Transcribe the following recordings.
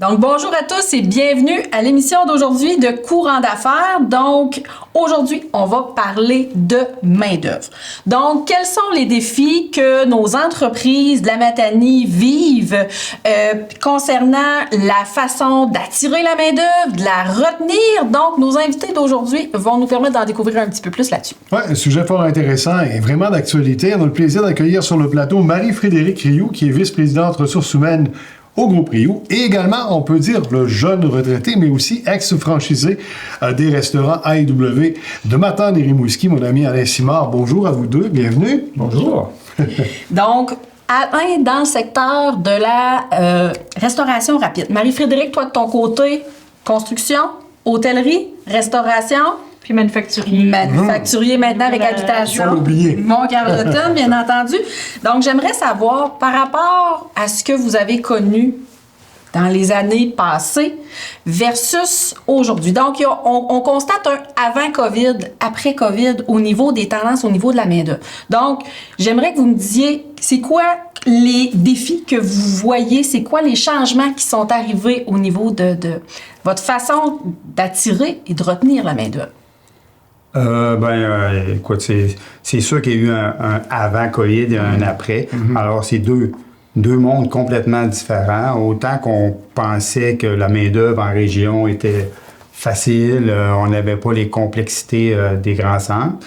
Donc, bonjour à tous et bienvenue à l'émission d'aujourd'hui de Courant d'affaires. Donc, aujourd'hui, on va parler de main-d'œuvre. Donc, quels sont les défis que nos entreprises de la Matanie vivent concernant la façon d'attirer la main-d'œuvre, de la retenir? Donc, nos invités d'aujourd'hui vont nous permettre d'en découvrir un petit peu plus là-dessus. Oui, un sujet fort intéressant et vraiment d'actualité. On a le plaisir d'accueillir sur le plateau Marie-Frédérique Rioux, qui est vice-présidente ressources humaines au groupe Rioux, et également, on peut dire, le jeune retraité, mais aussi ex-franchisé des restaurants AEW de Matane et Rimouski, mon ami Alain Simard. Bonjour à vous deux, bienvenue. Bonjour. Donc, Alain, dans le secteur de la restauration rapide. Marie-Frédérique, toi, de ton côté, construction, hôtellerie, restauration... Puis manufacturier. Manufacturier maintenant avec habitation. Sans l'oublier. Mont-Carleton, bien entendu. Donc, j'aimerais savoir, par rapport à ce que vous avez connu dans les années passées versus aujourd'hui. Donc, on constate un avant-COVID, après-COVID au niveau des tendances, au niveau de la main-d'œuvre. Donc, j'aimerais que vous me disiez, c'est quoi les défis que vous voyez? C'est quoi les changements qui sont arrivés au niveau de votre façon d'attirer et de retenir la main-d'œuvre? Écoute, c'est sûr qu'il y a eu un avant-COVID et un après. Alors, c'est deux mondes complètement différents. Autant qu'on pensait que la main-d'œuvre en région était facile, on n'avait pas les complexités des grands centres.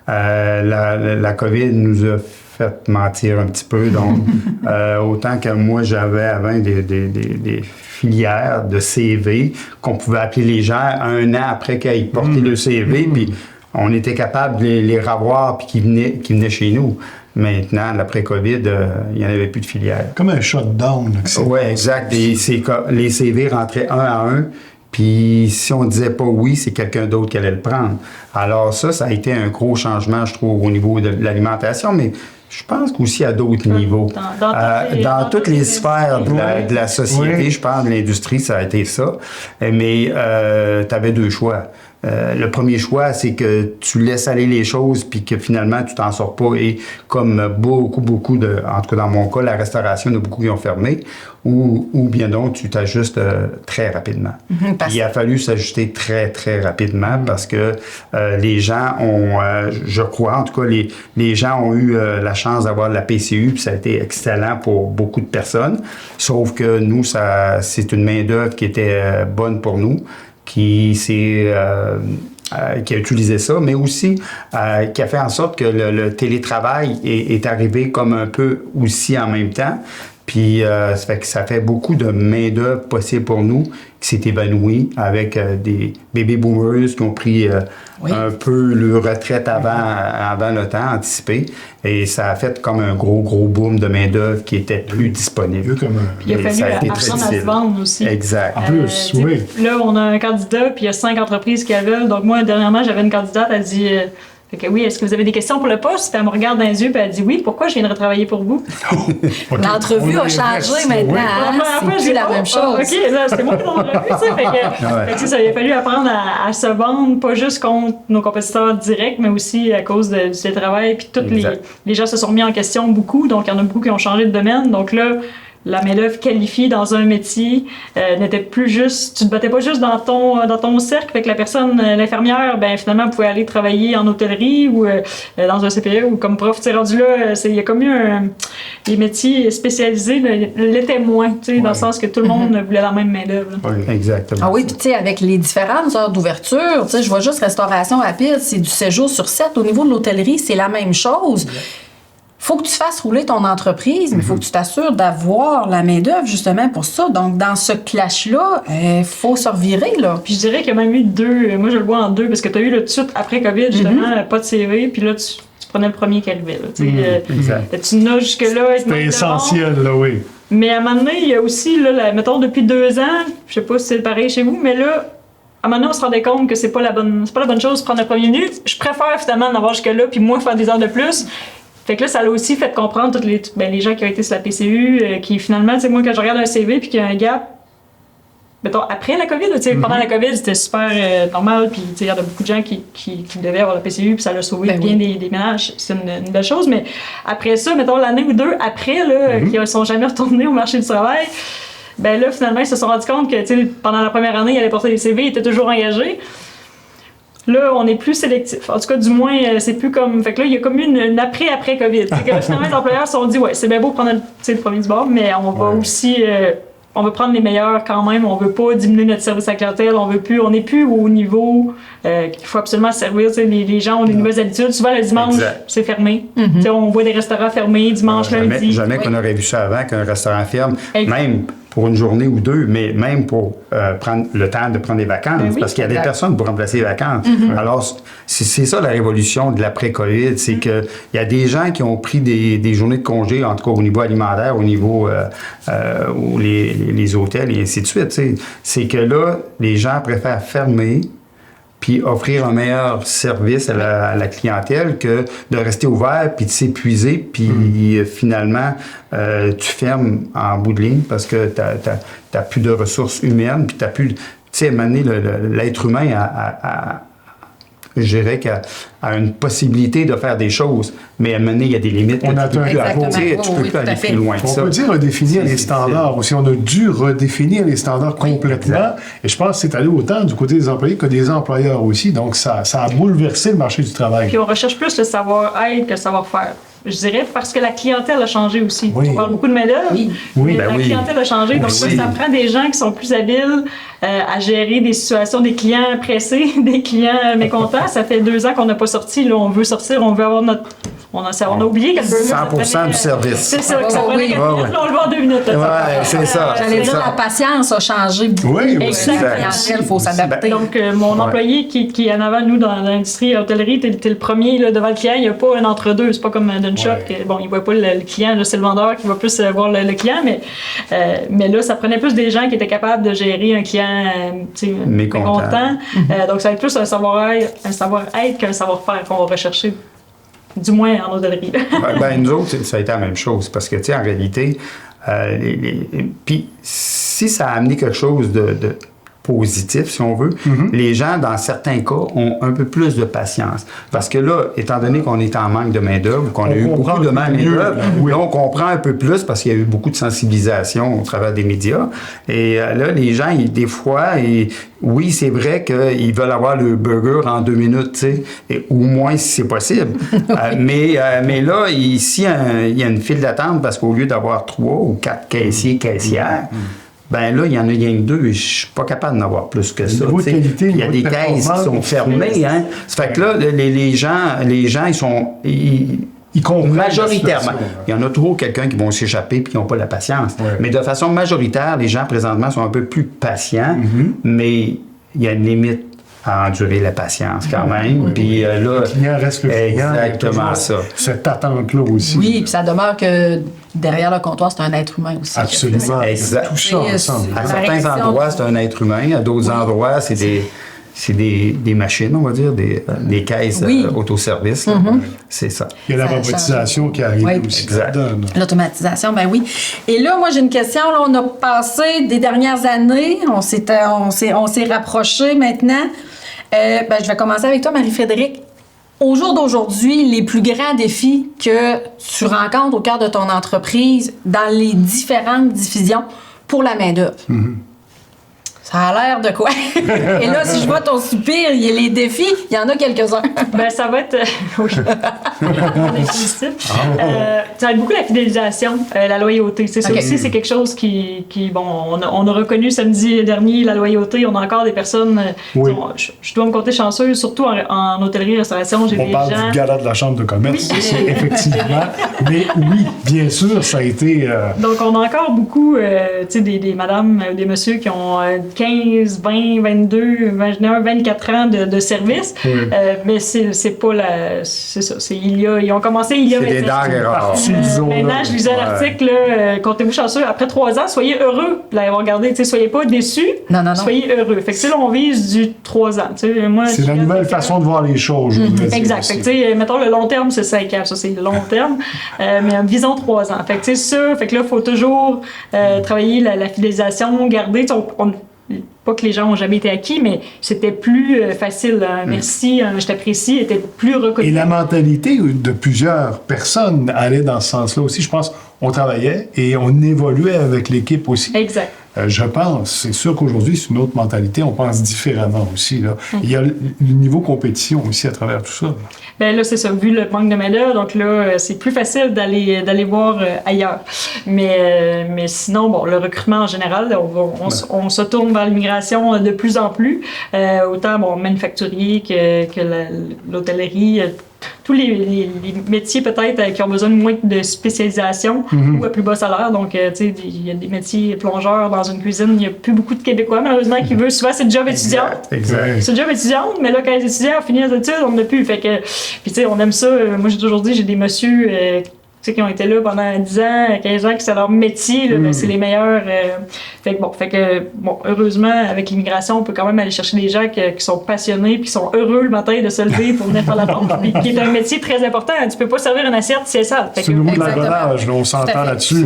La COVID nous a fait mentir un petit peu. Donc, autant que moi, j'avais avant des filières de CV qu'on pouvait appeler les gens un an après qu'ils aient porté le CV, puis on était capable de les revoir puis qu'ils venaient chez nous. Maintenant, l'après-COVID, il n'y en avait plus de filières. Comme un shutdown. Oui, exact. Les CV rentraient un à un, puis si on ne disait pas oui, c'est quelqu'un d'autre qui allait le prendre. Alors ça a été un gros changement, je trouve, au niveau de l'alimentation, mais je pense qu'aussi à d'autres niveaux. Dans toutes les sphères de la société, je pense, de l'industrie, ça a été ça. Mais tu avais deux choix. Le premier choix, c'est que tu laisses aller les choses puis que finalement, tu t'en sors pas. Et comme beaucoup en tout cas dans mon cas, la restauration, il y en a beaucoup qui ont fermé, ou bien donc, tu t'ajustes très rapidement. Il a fallu s'ajuster très, très rapidement parce que les gens ont, je crois, en tout cas, les gens ont eu la chance d'avoir de la PCU, puis ça a été excellent pour beaucoup de personnes. Sauf que nous, c'est une main-d'œuvre qui était bonne pour nous, qui a utilisé ça, mais aussi qui a fait en sorte que le télétravail est arrivé comme un peu aussi en même temps. Puis ça fait beaucoup de main-d'œuvre possible pour nous qui s'est évanoui avec des baby boomers qui ont pris un peu leur retraite avant le temps anticipé. Et ça a fait comme un gros boom de main-d'œuvre qui était plus disponible. Puis il a fallu apprendre à se vendre aussi. Exact. En plus, oui. Là, on a un candidat, puis il y a 5 entreprises qui veulent. Donc moi, dernièrement, j'avais une candidate, elle dit... Fait que oui, est-ce que vous avez des questions pour le poste? Puis elle me regarde dans les yeux, puis elle dit oui, pourquoi je viendrais travailler pour vous? L'entrevue a changé maintenant. C'est plus la même chose. OK, là, c'était moi qui l'entrevue, tu sais. Fait que ça, il a fallu apprendre à se vendre, pas juste contre nos compétiteurs directs, mais aussi à cause du télétravail. Puis les gens se sont remis en question beaucoup, donc il y en a beaucoup qui ont changé de domaine. Donc là, la main-d'œuvre qualifiée dans un métier n'était plus juste... Tu te battais pas juste dans ton cercle. Fait que la personne, l'infirmière, finalement, pouvait aller travailler en hôtellerie ou dans un CPE ou comme prof. Tu sais, rendu là, il y a comme eu les métiers spécialisés l'étaient moins, tu sais, dans le sens que tout le monde voulait la même main-d'œuvre. Oui, exactement. Ah oui, puis tu sais, avec les différentes heures d'ouverture, tu sais, je vois juste restauration rapide, c'est du 7 jours sur 7. Au niveau de l'hôtellerie, c'est la même chose. Faut que tu fasses rouler ton entreprise, mais il faut que tu t'assures d'avoir la main-d'œuvre justement pour ça. Donc, dans ce clash-là, il faut se revirer, là. Puis je dirais qu'il y a même eu deux, moi je le vois en deux, parce que tu as eu là, tout de suite après COVID, justement, pas de CV, puis là, tu prenais le premier qui arrivait. Tu nages jusque-là. C'était essentiel, là, oui. Mais à un moment donné, il y a aussi, là, mettons, depuis 2 ans, je sais pas si c'est pareil chez vous, mais là, à un moment donné, on se rendait compte que c'est pas la bonne chose de prendre le premier venu. Je préfère finalement en avoir jusque-là, puis moins faire des heures de plus. Fait que là, ça l'a aussi fait comprendre tous les gens qui ont été sur la PCU, qui finalement, tu sais, moi, quand je regarde un CV puis qu'il y a un gap, mettons, après la COVID, tu sais, pendant la COVID, c'était super normal, puis tu sais, il y en a beaucoup de gens qui devaient avoir la PCU, puis ça l'a sauvé bien des ménages, c'est une belle chose, mais après ça, mettons, l'année ou deux après, là, qui ne sont jamais retournés au marché du travail, Ben là, finalement, ils se sont rendus compte que, tu sais, pendant la première année, ils allaient porter des CV, ils étaient toujours engagés. Là, on est plus sélectif. En tout cas, du moins, c'est plus comme... Fait que là, il y a comme une après-COVID. Fait que finalement, les employeurs se sont dit, ouais, c'est bien beau prendre le premier du bord, mais on va aussi... on veut prendre les meilleurs quand même. On veut pas diminuer notre service à la clientèle. On n'est plus au niveau qu'il faut absolument servir. Les gens ont des nouvelles habitudes. Souvent, le dimanche, c'est fermé. On voit des restaurants fermés dimanche, lundi. Jamais qu'on aurait vu ça avant, qu'un restaurant ferme. Même pour une journée ou deux, mais même pour prendre le temps de prendre des vacances, parce qu'il y a des personnes pour remplacer les vacances. Alors, c'est ça la révolution de l'après-COVID, c'est qu'il y a des gens qui ont pris des journées de congé, en tout cas au niveau alimentaire, au niveau les hôtels et ainsi de suite. C'est que là, les gens préfèrent fermer puis offrir un meilleur service à la clientèle que de rester ouvert, puis de s'épuiser, puis finalement, tu fermes en bout de ligne parce que tu n'as plus de ressources humaines, puis tu n'as plus... Tu sais, à un moment donné, l'être humain je dirais qu'il a une possibilité de faire des choses, mais à un moment donné, il y a des limites. Tu ne peux plus aller plus loin que ça. On peut dire redéfinir les standards aussi. On a dû redéfinir les standards complètement. Et je pense que c'est allé autant du côté des employés que des employeurs aussi. Donc, ça a bouleversé le marché du travail. Puis on recherche plus le savoir-être que le savoir-faire. Je dirais parce que la clientèle a changé aussi. On parle beaucoup de main-d'œuvre, mais la clientèle a changé. Donc, ça prend des gens qui sont plus habiles à gérer des situations, des clients pressés, des clients mécontents. Ça fait 2 ans qu'on n'a pas sorti. Là, on veut sortir, on veut avoir notre... On a oublié qu'elle veut 100% du service. C'est ça, que ça prenait 4 minutes, là, on le voit en 2 minutes. C'est ça. J'allais dire, la patience a changé beaucoup. Oui, Exactement. Il faut s'adapter. Donc, mon employé qui est en avant, nous, dans l'industrie l'hôtellerie, t'es le premier là, devant le client. Il n'y a pas un entre-deux. C'est pas comme d'une shop. Bon, il ne voit pas le client. Là, c'est le vendeur qui va plus voir le client. Mais là, ça prenait plus des gens qui étaient capables de gérer un client mécontent. Donc, ça va être plus un savoir-être qu'un savoir-faire qu'on va rechercher. Du moins en hôtellerie. Nous autres, ça a été la même chose. Parce que, tu sais, en réalité, puis si ça a amené quelque chose de positif, si on veut, les gens, dans certains cas, ont un peu plus de patience. Parce que là, étant donné qu'on est en manque de main-d'œuvre, qu'on a eu beaucoup de main-d'œuvre, là, on comprend un peu plus parce qu'il y a eu beaucoup de sensibilisation au travers des médias. Et là, les gens, des fois, oui, c'est vrai qu'ils veulent avoir le burger en 2 minutes, tu sais, ou moins si c'est possible. Mais là, ici, il y a une file d'attente parce qu'au lieu d'avoir 3 ou 4 caissiers, caissières, ben là, il y en a rien que 2 et je suis pas capable d'en avoir plus que ça. Il y a des caisses qui sont fermées, hein. Ça fait que là, les gens, ils sont... Ils comprennent majoritairement. Il y en a toujours quelqu'un qui vont s'échapper et qui n'ont pas la patience. Mais de façon majoritaire, les gens, présentement, sont un peu plus patients, mais il y a une limite à endurer la patience quand même. Puis là, le client reste le client. Exactement ça. Cette attente-là aussi. Oui, puis ça demeure que derrière le comptoir, c'est un être humain aussi. Absolument. Exact. Tout ça ensemble. À certains endroits, c'est un être humain. À d'autres endroits, c'est des machines, on va dire, des caisses autoservice. C'est ça. Il y a la robotisation qui arrive aussi. Exact. L'automatisation, ben oui. Et là, moi, j'ai une question. Là, on a passé des dernières années. On s'est rapprochés maintenant. Je vais commencer avec toi, Marie-Frédérique. Au jour d'aujourd'hui, les plus grands défis que tu rencontres au cœur de ton entreprise dans les différentes divisions pour la main-d'œuvre. Ça a l'air de quoi? Et là, si je vois ton soupir, il y a les défis, il y en a quelques-uns. Ça va être... oui. Ça va être beaucoup la fidélisation, la loyauté. Ça aussi, c'est quelque chose qui on a reconnu samedi dernier la loyauté. On a encore des personnes... Je dois me compter chanceuse, surtout en hôtellerie-restauration. J'ai des gens... On parle du gala de la chambre de commerce, effectivement. Mais oui, bien sûr, ça a été... Donc, on a encore beaucoup des madames, des messieurs qui ont 15, 20, 22, 21, 24 ans de service. Mais c'est pas la... C'est ça. Ils ont commencé il y a 20 ans. Maintenant, je lisais l'article, comptez-vous chanceux, après 3 ans, soyez heureux. Là, ils vont regarder, soyez pas déçus, soyez heureux. Fait que là, on vise du 3 ans. Moi, c'est la nouvelle façon de voir les choses. Exact. Fait que, mettons, le long terme, c'est 5 ans. Ça, c'est le long terme. Mais visons 3 ans. Fait que, fait que là, il faut toujours travailler la fidélisation, garder... Pas que les gens n'ont jamais été acquis, mais c'était plus facile. Merci, je t'apprécie, était plus reconnu. Et la mentalité de plusieurs personnes allait dans ce sens-là aussi. Je pense qu'on travaillait et on évoluait avec l'équipe aussi. Exact. Je pense, c'est sûr qu'aujourd'hui, c'est une autre mentalité, on pense différemment aussi. Là. Il y a le niveau compétition aussi à travers tout ça. Ben là, c'est ça, vu le manque de main-d'œuvre, donc là, c'est plus facile d'aller voir ailleurs. Mais sinon, bon, le recrutement en général, on se tourne vers l'immigration de plus en plus, autant bon, manufacturier que l'hôtellerie, tous les métiers peut-être qui ont besoin de moins de spécialisation ou à plus bas salaire. Donc, tu sais, il y a des métiers plongeurs dans une cuisine, il n'y a plus beaucoup de Québécois, malheureusement, qui veulent souvent c'est job étudiant. Exact. C'est job étudiant, mais là, quand les étudiants finissent les études, on n'a plus. Fait que, puis tu sais, on aime ça. Moi, j'ai toujours dit, j'ai des messieurs qui ont été là pendant 10 ans, 15 ans, que c'est leur métier, là, ben, c'est les meilleurs. Fait que, heureusement, avec l'immigration, on peut quand même aller chercher des gens qui sont passionnés puis qui sont heureux le matin de se lever pour venir faire la pompe, puis qui est un métier très important. Tu peux pas servir une assiette si c'est sale. C'est le niveau de l'engrenage, on s'entend là-dessus.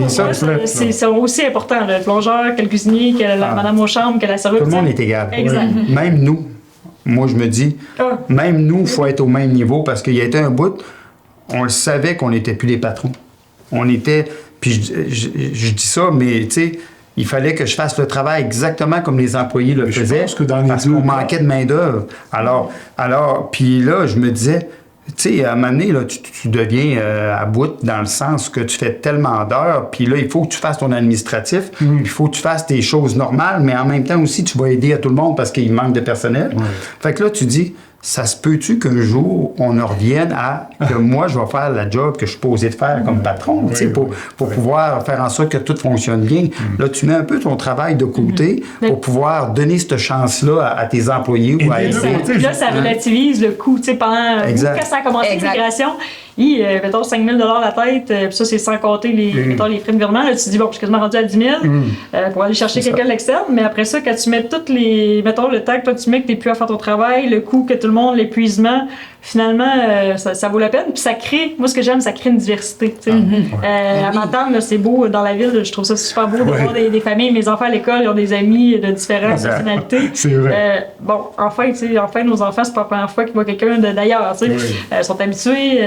C'est aussi important, le plongeur, que le cuisinier, que la madame aux chambres, que la serveuse. Tout le monde est égal. Exact. Même nous. Moi, je me dis, même nous, il faut être au même niveau parce qu'il y a été un bout... On le savait qu'on n'était plus les patrons. On était... Puis je dis ça, mais tu sais, il fallait que je fasse le travail exactement comme les employés le faisaient. Parce qu'on manquait de main-d'œuvre. Alors, puis là, je me disais, tu sais, à un moment donné, là, tu deviens à bout dans le sens que tu fais tellement d'heures, puis là, il faut que tu fasses ton administratif, il faut que tu fasses tes choses normales, mais en même temps aussi, tu vas aider à tout le monde parce qu'il manque de personnel. Fait que là, tu dis... Ça se peut-tu qu'un jour, on en revienne à que moi, je vais faire la job que je suis posé de faire comme patron, pour pouvoir faire en sorte que tout fonctionne bien. Là, tu mets un peu ton travail de côté pour pouvoir donner cette chance-là à tes employés ou à aider. Là, ça relativise le coût. Tu sais, pendant quand ça a commencé l'immigration, mettons 5 000 la tête, puis ça, c'est sans compter les frais de virement. Là, tu te dis, bon, je suis quasiment rendu à 10 000 pour aller chercher quelqu'un de l'externe. Mais après ça, quand tu mets mettons, le temps que toi, tu mets que tu n'es plus à faire ton travail, le coût que tout le monde, l'épuisement, finalement, ça vaut la peine. Puis ça crée, moi, ce que j'aime, ça crée une diversité. À m'entendre, c'est beau dans la ville, je trouve ça super beau de voir des familles. Mes enfants à l'école, ils ont des amis de différentes nationalités. C'est vrai. Bon, enfin, nos enfants, c'est pas la première fois qu'ils voient quelqu'un d'ailleurs. Ils sont habitués.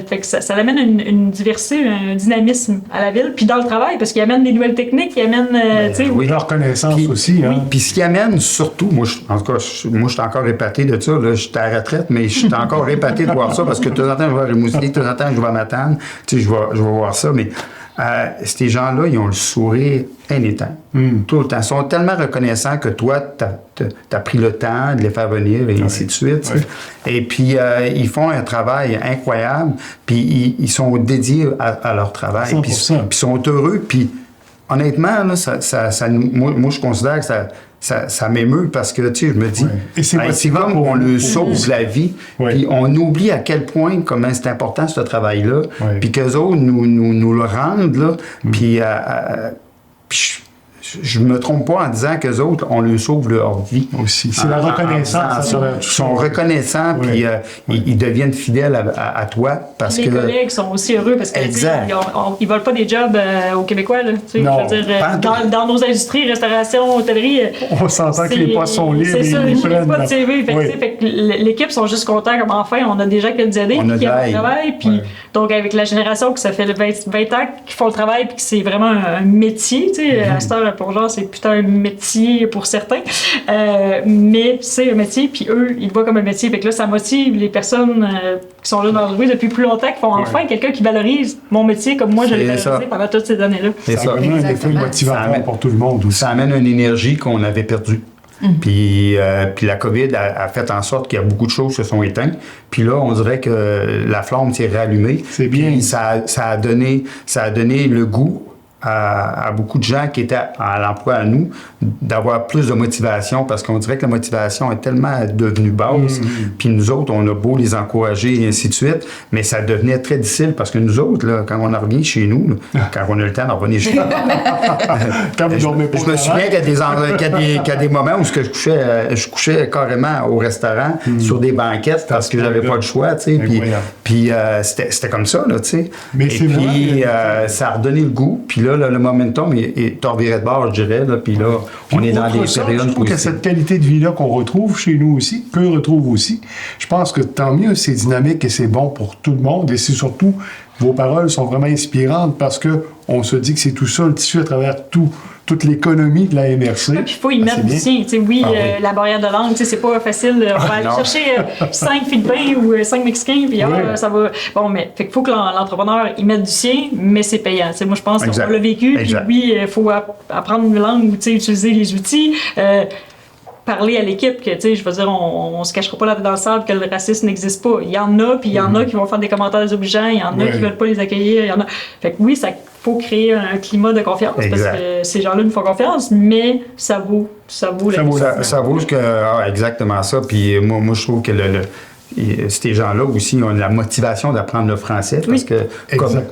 Fait que ça amène une diversité, un dynamisme à la ville. Puis dans le travail, parce qu'ils amènent des nouvelles techniques, ils amènent. Leur connaissance aussi. Hein? Puis ce qui amène surtout, en tout cas, moi, je suis encore épaté de ça. Là, je suis à la retraite, mais je suis encore épaté de voir ça parce que de temps en temps, je vais à Rimouski, de temps en temps, je vais à Matane. Tu sais, je vais voir ça, mais ces gens-là, ils ont le sourire inéteint. Tout le temps. Ils sont tellement reconnaissants que toi, t'as pris le temps de les faire venir et ainsi de suite. Et puis, ils font un travail incroyable, puis ils sont dédiés à leur travail. Puis ils sont heureux, puis honnêtement, là, moi, je considère que ça m'émeut parce que, tu sais, je me dis, c'est comme on le sauve la vie, puis on oublie à quel point, comment c'est important ce travail-là, puis qu'eux autres nous le rendent, là, puis je me trompe pas en disant qu'eux autres, on leur sauve leur vie. Aussi. C'est la reconnaissance. Ils sont reconnaissants, puis ils deviennent fidèles à toi. Parce les collègues sont aussi heureux parce qu'ils ne volent pas des jobs aux Québécois. Là, non, je veux dire, dans nos industries, restauration, hôtellerie... On s'entend que les postes sont libres. C'est ça, ils prennent pas de CV. Oui. Fait que l'équipe sont juste contents comme enfin, on a des gens qui nous aident, qui ont le travail. Puis, donc, avec la génération que ça fait 20 ans qu'ils font le travail puis que c'est vraiment un métier, tu sais, à cette heure, plongeur, c'est putain un métier pour certains. Mais c'est un métier, puis eux, ils le voient comme un métier. Fait que là, ça motive les personnes qui sont là dans le bruit depuis plus longtemps, qui font enfin quelqu'un qui valorise mon métier comme moi, je l'ai valorisé pendant toutes ces années-là. C'est ça. Ça amène un effet motivateur pour tout le monde aussi. Ça amène une énergie qu'on avait perdue. Puis la COVID a fait en sorte qu'il y a beaucoup de choses qui se sont éteintes. Puis là, on dirait que la flamme s'est rallumée. C'est bien. Puis ça a donné le goût à beaucoup de gens qui étaient à l'emploi à nous d'avoir plus de motivation parce qu'on dirait que la motivation est tellement devenue basse. Puis nous autres, on a beau les encourager et ainsi de suite, mais ça devenait très difficile parce que nous autres, là, quand on en revient chez nous, là, quand on a le temps d'en revenir chez nous, quand vous dormez pas, je me souviens qu'il y a des moments où je couchais carrément au restaurant sur des banquettes parce que j'avais pas le choix, tu sais. Puis c'était comme ça, là, tu sais. Et puis ça a redonné le goût. Puis là, le momentum est reviré de bord, je dirais. Là, puis là, on est dans des périodes je trouve que cette qualité de vie-là qu'on retrouve chez nous aussi, qu'eux retrouvent aussi, je pense que tant mieux, c'est dynamique et c'est bon pour tout le monde. Et c'est surtout, vos paroles sont vraiment inspirantes parce que on se dit que c'est tout ça, le tissu à travers tout toute l'économie de la MRC. Puis il faut y mettre du sien. Oui, la barrière de langue, c'est pas facile. On va aller chercher 5 Philippins ou 5 Mexicains, puis ça va. Bon, mais fait qu'il faut que l'entrepreneur y mette du sien, mais c'est payant. Moi, je pense qu'on l'a vécu. Puis oui, il faut apprendre une langue ou utiliser les outils. Parler à l'équipe que, je veux dire, on se cachera pas là dans le sable que le racisme n'existe pas. Il y en a, puis il y en a qui vont faire des commentaires désobligeants, il y en a qui veulent pas les accueillir, il y en a... Fait que oui, ça faut créer un climat de confiance, parce que ces gens-là nous font confiance, mais ça vaut exactement ça. Puis moi, je trouve que ces gens-là aussi ont la motivation d'apprendre le français, parce que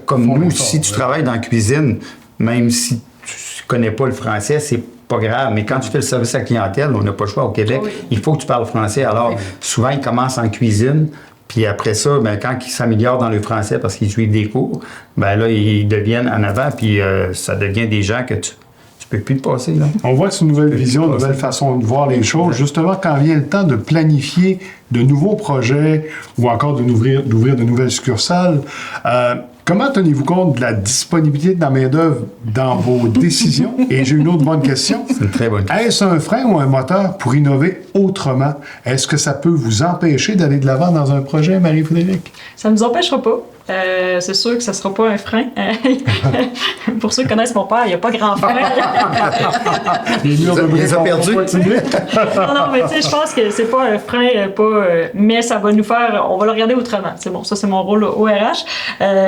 comme nous, si tu travailles dans la cuisine, même si tu connais pas le français, c'est pas grave, mais quand tu fais le service à la clientèle, on n'a pas le choix au Québec, il faut que tu parles français. Alors, souvent, ils commencent en cuisine, puis après ça, quand ils s'améliorent dans le français parce qu'ils suivent des cours, là, ils deviennent en avant, puis ça devient des gens que tu peux plus te passer. Là. On voit que c'est une nouvelle vision, une nouvelle façon de voir les choses. Justement, quand vient le temps de planifier de nouveaux projets ou encore d'ouvrir de nouvelles succursales, comment tenez-vous compte de la disponibilité de la main-d'œuvre dans vos décisions? Et j'ai une autre bonne question. C'est une très bonne question. Est-ce un frein ou un moteur pour innover autrement? Est-ce que ça peut vous empêcher d'aller de l'avant dans un projet, Marie-Frédérique? Ça ne nous empêchera pas. C'est sûr que ça ne sera pas un frein. Pour ceux qui connaissent mon père, il n'y a pas grand frein. Les ont perdus. Non, mais je pense que c'est pas un frein, mais ça va nous faire... On va le regarder autrement. C'est bon, ça, c'est mon rôle au RH.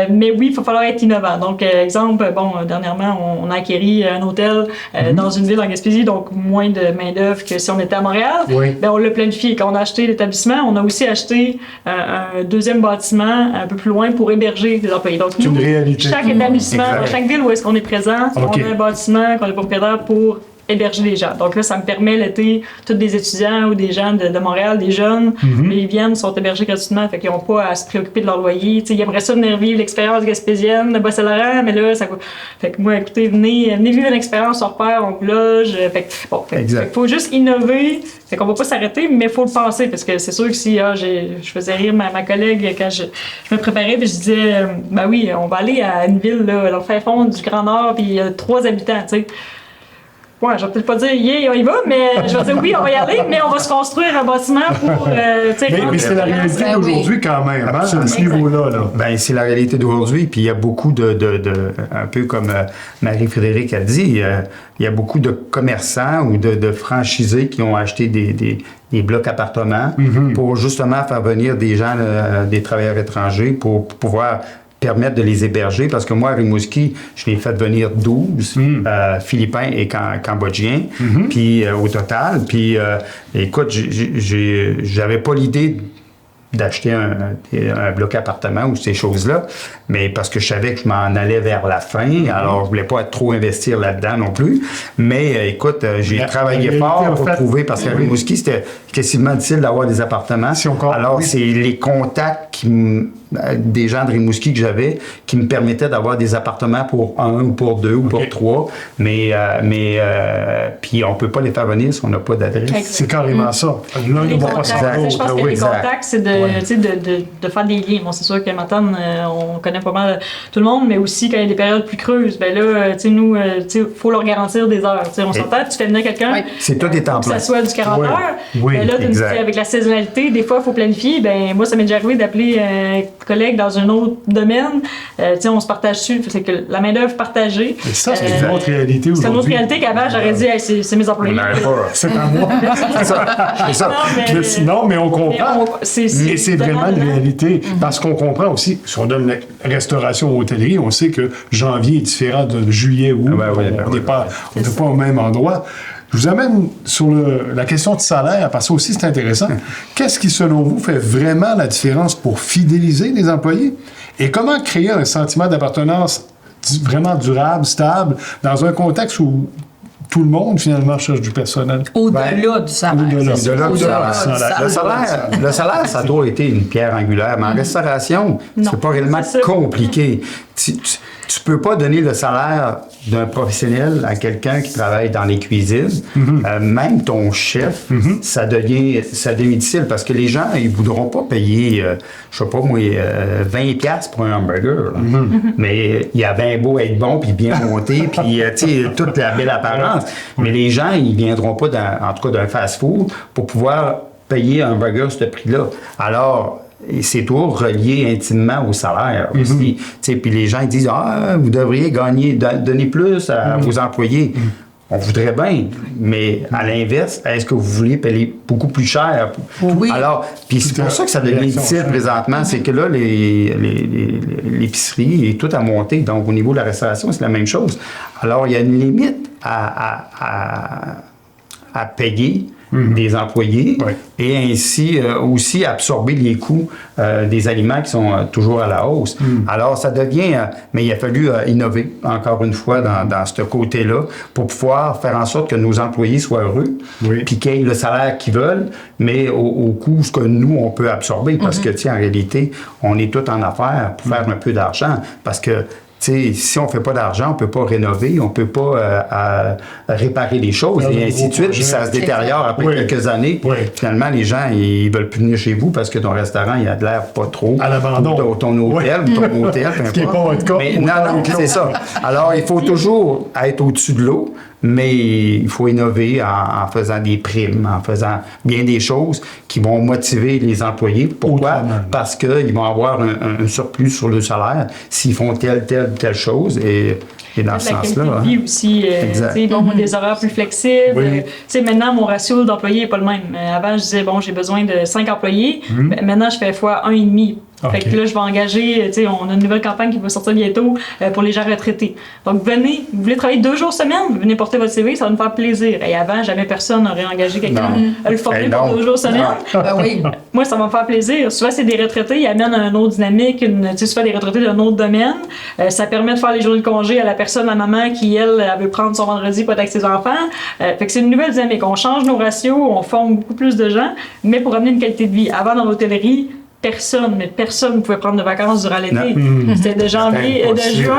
Mais oui, il va falloir être innovant. Donc, exemple, dernièrement, on a acquéri un hôtel dans une ville en Gaspésie, donc moins de main-d'œuvre que si on était à Montréal. Oui. On l'a planifié. Quand on a acheté l'établissement, on a aussi acheté un deuxième bâtiment un peu plus loin pour héberger des employés. Donc, nous, chaque établissement, dans chaque ville où est-ce qu'on est présent, on a un bâtiment qu'on est propriétaire pour héberger les gens. Donc là, ça me permet l'été, tous des étudiants ou des gens de Montréal, des jeunes, mais ils viennent, sont hébergés gratuitement, fait qu'ils n'ont pas à se préoccuper de leur loyer. Ils aimeraient ça venir vivre l'expérience gaspésienne de Bas-Saint-Laurent, mais là, ça coûte. Fait que moi, écoutez, venez vivre une expérience, on repère, on vous loge. Fait que faut juste innover. Fait qu'on va pas s'arrêter, mais il faut le penser, parce que c'est sûr que si je faisais rire ma collègue quand je me préparais, puis je disais, oui, on va aller à une ville, là, dans le fin fond du Grand Nord, puis il y a 3 habitants, tu sais. Ouais, je vais peut-être pas dire on y va, mais je vais dire oui, on va y aller, mais on va se construire un bâtiment pour. Mais c'est la réalité d'aujourd'hui quand même, à ce niveau-là. Là. C'est la réalité d'aujourd'hui, puis il y a beaucoup un peu comme Marie-Frédérique a dit, il y a beaucoup de commerçants ou de franchisés qui ont acheté des blocs appartements pour justement faire venir des gens, des travailleurs étrangers pour pouvoir permettre de les héberger, parce que moi, à Rimouski, je l'ai fait venir 12 Philippins et Cambodgiens, puis au total. Puis, écoute, j'avais pas l'idée d'acheter un bloc appartement ou ces choses-là, mais parce que je savais que je m'en allais vers la fin, alors je voulais pas trop investir là-dedans non plus. Mais écoute, j'ai travaillé fort pour trouver, parce qu'à Rimouski, c'était quasiment difficile d'avoir des appartements. Alors, c'est les contacts des gens de Rimouski que j'avais qui me permettaient d'avoir des appartements pour 1 ou pour 2 ou pour 3, mais puis on peut pas les faire venir si on n'a pas d'adresse. C'est carrément ça. Là, je pense que les contacts, c'est de faire des liens. Bon, c'est sûr que maintenant, on connaît pas mal tout le monde, mais aussi quand il y a des périodes plus creuses, là, nous, faut leur garantir des heures. On s'entend, tu fais venir quelqu'un, c'est tout des temps pleins. Que ça soit du 40 heures. Mais là, avec la saisonnalité, des fois, il faut planifier. Moi, ça m'est déjà arrivé d'appeler un collègue dans un autre domaine. On se partage dessus. C'est que la main-d'œuvre partagée. Mais ça, c'est une autre réalité aujourd'hui. C'est une autre réalité qu'avant, j'aurais dit, c'est mes employés. C'est à moi. C'est ça. Non, mais on comprend. Mais c'est vraiment une réalité. Parce qu'on comprend aussi, si on donne la restauration ou hôtellerie, on sait que janvier est différent de juillet ou on n'est pas au même endroit. Je vous amène sur la question de salaire, parce que aussi c'est intéressant. Qu'est-ce qui, selon vous, fait vraiment la différence pour fidéliser les employés? Et comment créer un sentiment d'appartenance vraiment durable, stable, dans un contexte où tout le monde, finalement, cherche du personnel? Au-delà du salaire. Le salaire, ça a toujours été une pierre angulaire, mais en restauration, c'est pas réellement compliqué. tu peux pas donner le salaire d'un professionnel à quelqu'un qui travaille dans les cuisines. Même ton chef, ça devient difficile parce que les gens, ils voudront pas payer, je sais pas moi, 20$ pour un hamburger. Là. Mais il a bien beau être bon, puis bien monté, puis tu sais, toute la belle apparence. Mais les gens, ils viendront pas, en tout cas d'un fast-food, pour pouvoir payer un hamburger à ce prix-là. Alors, et c'est toujours relié intimement au salaire aussi. Puis les gens ils disent « Ah, vous devriez donner plus à vos employés. » On voudrait bien, mais à l'inverse, est-ce que vous voulez payer beaucoup plus cher? Oui. Alors, puis c'est pour ça que ça devient difficile présentement, c'est que là, l'épicerie est tout à monter. Donc, au niveau de la restauration, c'est la même chose. Alors, il y a une limite à payer des employés et ainsi aussi absorber les coûts des aliments qui sont toujours à la hausse. Alors, ça devient... mais il a fallu innover, encore une fois, dans ce côté-là, pour pouvoir faire en sorte que nos employés soient heureux, puis qu'ils aient le salaire qu'ils veulent, mais au coût ce que nous, on peut absorber. Parce que, tu sais, en réalité, on est tous en affaires pour faire un peu d'argent. Parce que t'sais, si on ne fait pas d'argent, on ne peut pas rénover, on ne peut pas réparer les choses et ainsi de suite. Puis ça se détériore après quelques années. Finalement, les gens, ils ne veulent plus venir chez vous parce que ton restaurant, il a de l'air pas trop. À l'abandon. Ton hôtel, ton hôtel, peu importe. Ce qui n'est pas votre cas. Mais non, c'est ça. Alors, il faut toujours être au-dessus de l'eau, mais il faut innover en faisant des primes, en faisant bien des choses qui vont motiver les employés. Pourquoi? Parce qu'ils vont avoir un surplus sur le salaire s'ils font telle chose. Et dans ce sens-là. La qualité de vie aussi. Ils vont avoir des horaires plus flexibles. Maintenant, mon ratio d'employés n'est pas le même. Avant, je disais, bon, j'ai besoin de 5 employés. Maintenant, je fais fois 1,5. Fait que là, je vais engager, on a une nouvelle campagne qui va sortir bientôt pour les gens retraités. Donc, venez, vous voulez travailler 2 jours semaine, venez porter votre CV, ça va nous faire plaisir. Et avant, jamais personne n'aurait engagé quelqu'un à le former pour 2 jours semaine. Moi, ça va me faire plaisir. Souvent, c'est des retraités, ils amènent une autre dynamique, souvent des retraités d'un autre domaine. Ça permet de faire les journées de congé à la personne, la maman qui, elle veut prendre son vendredi pour être avec ses enfants. Fait que c'est une nouvelle dynamique. On change nos ratios, on forme beaucoup plus de gens, mais pour amener une qualité de vie. Avant, dans l'hôtellerie, personne ne pouvait prendre de vacances durant l'été. C'était de janvier, de juin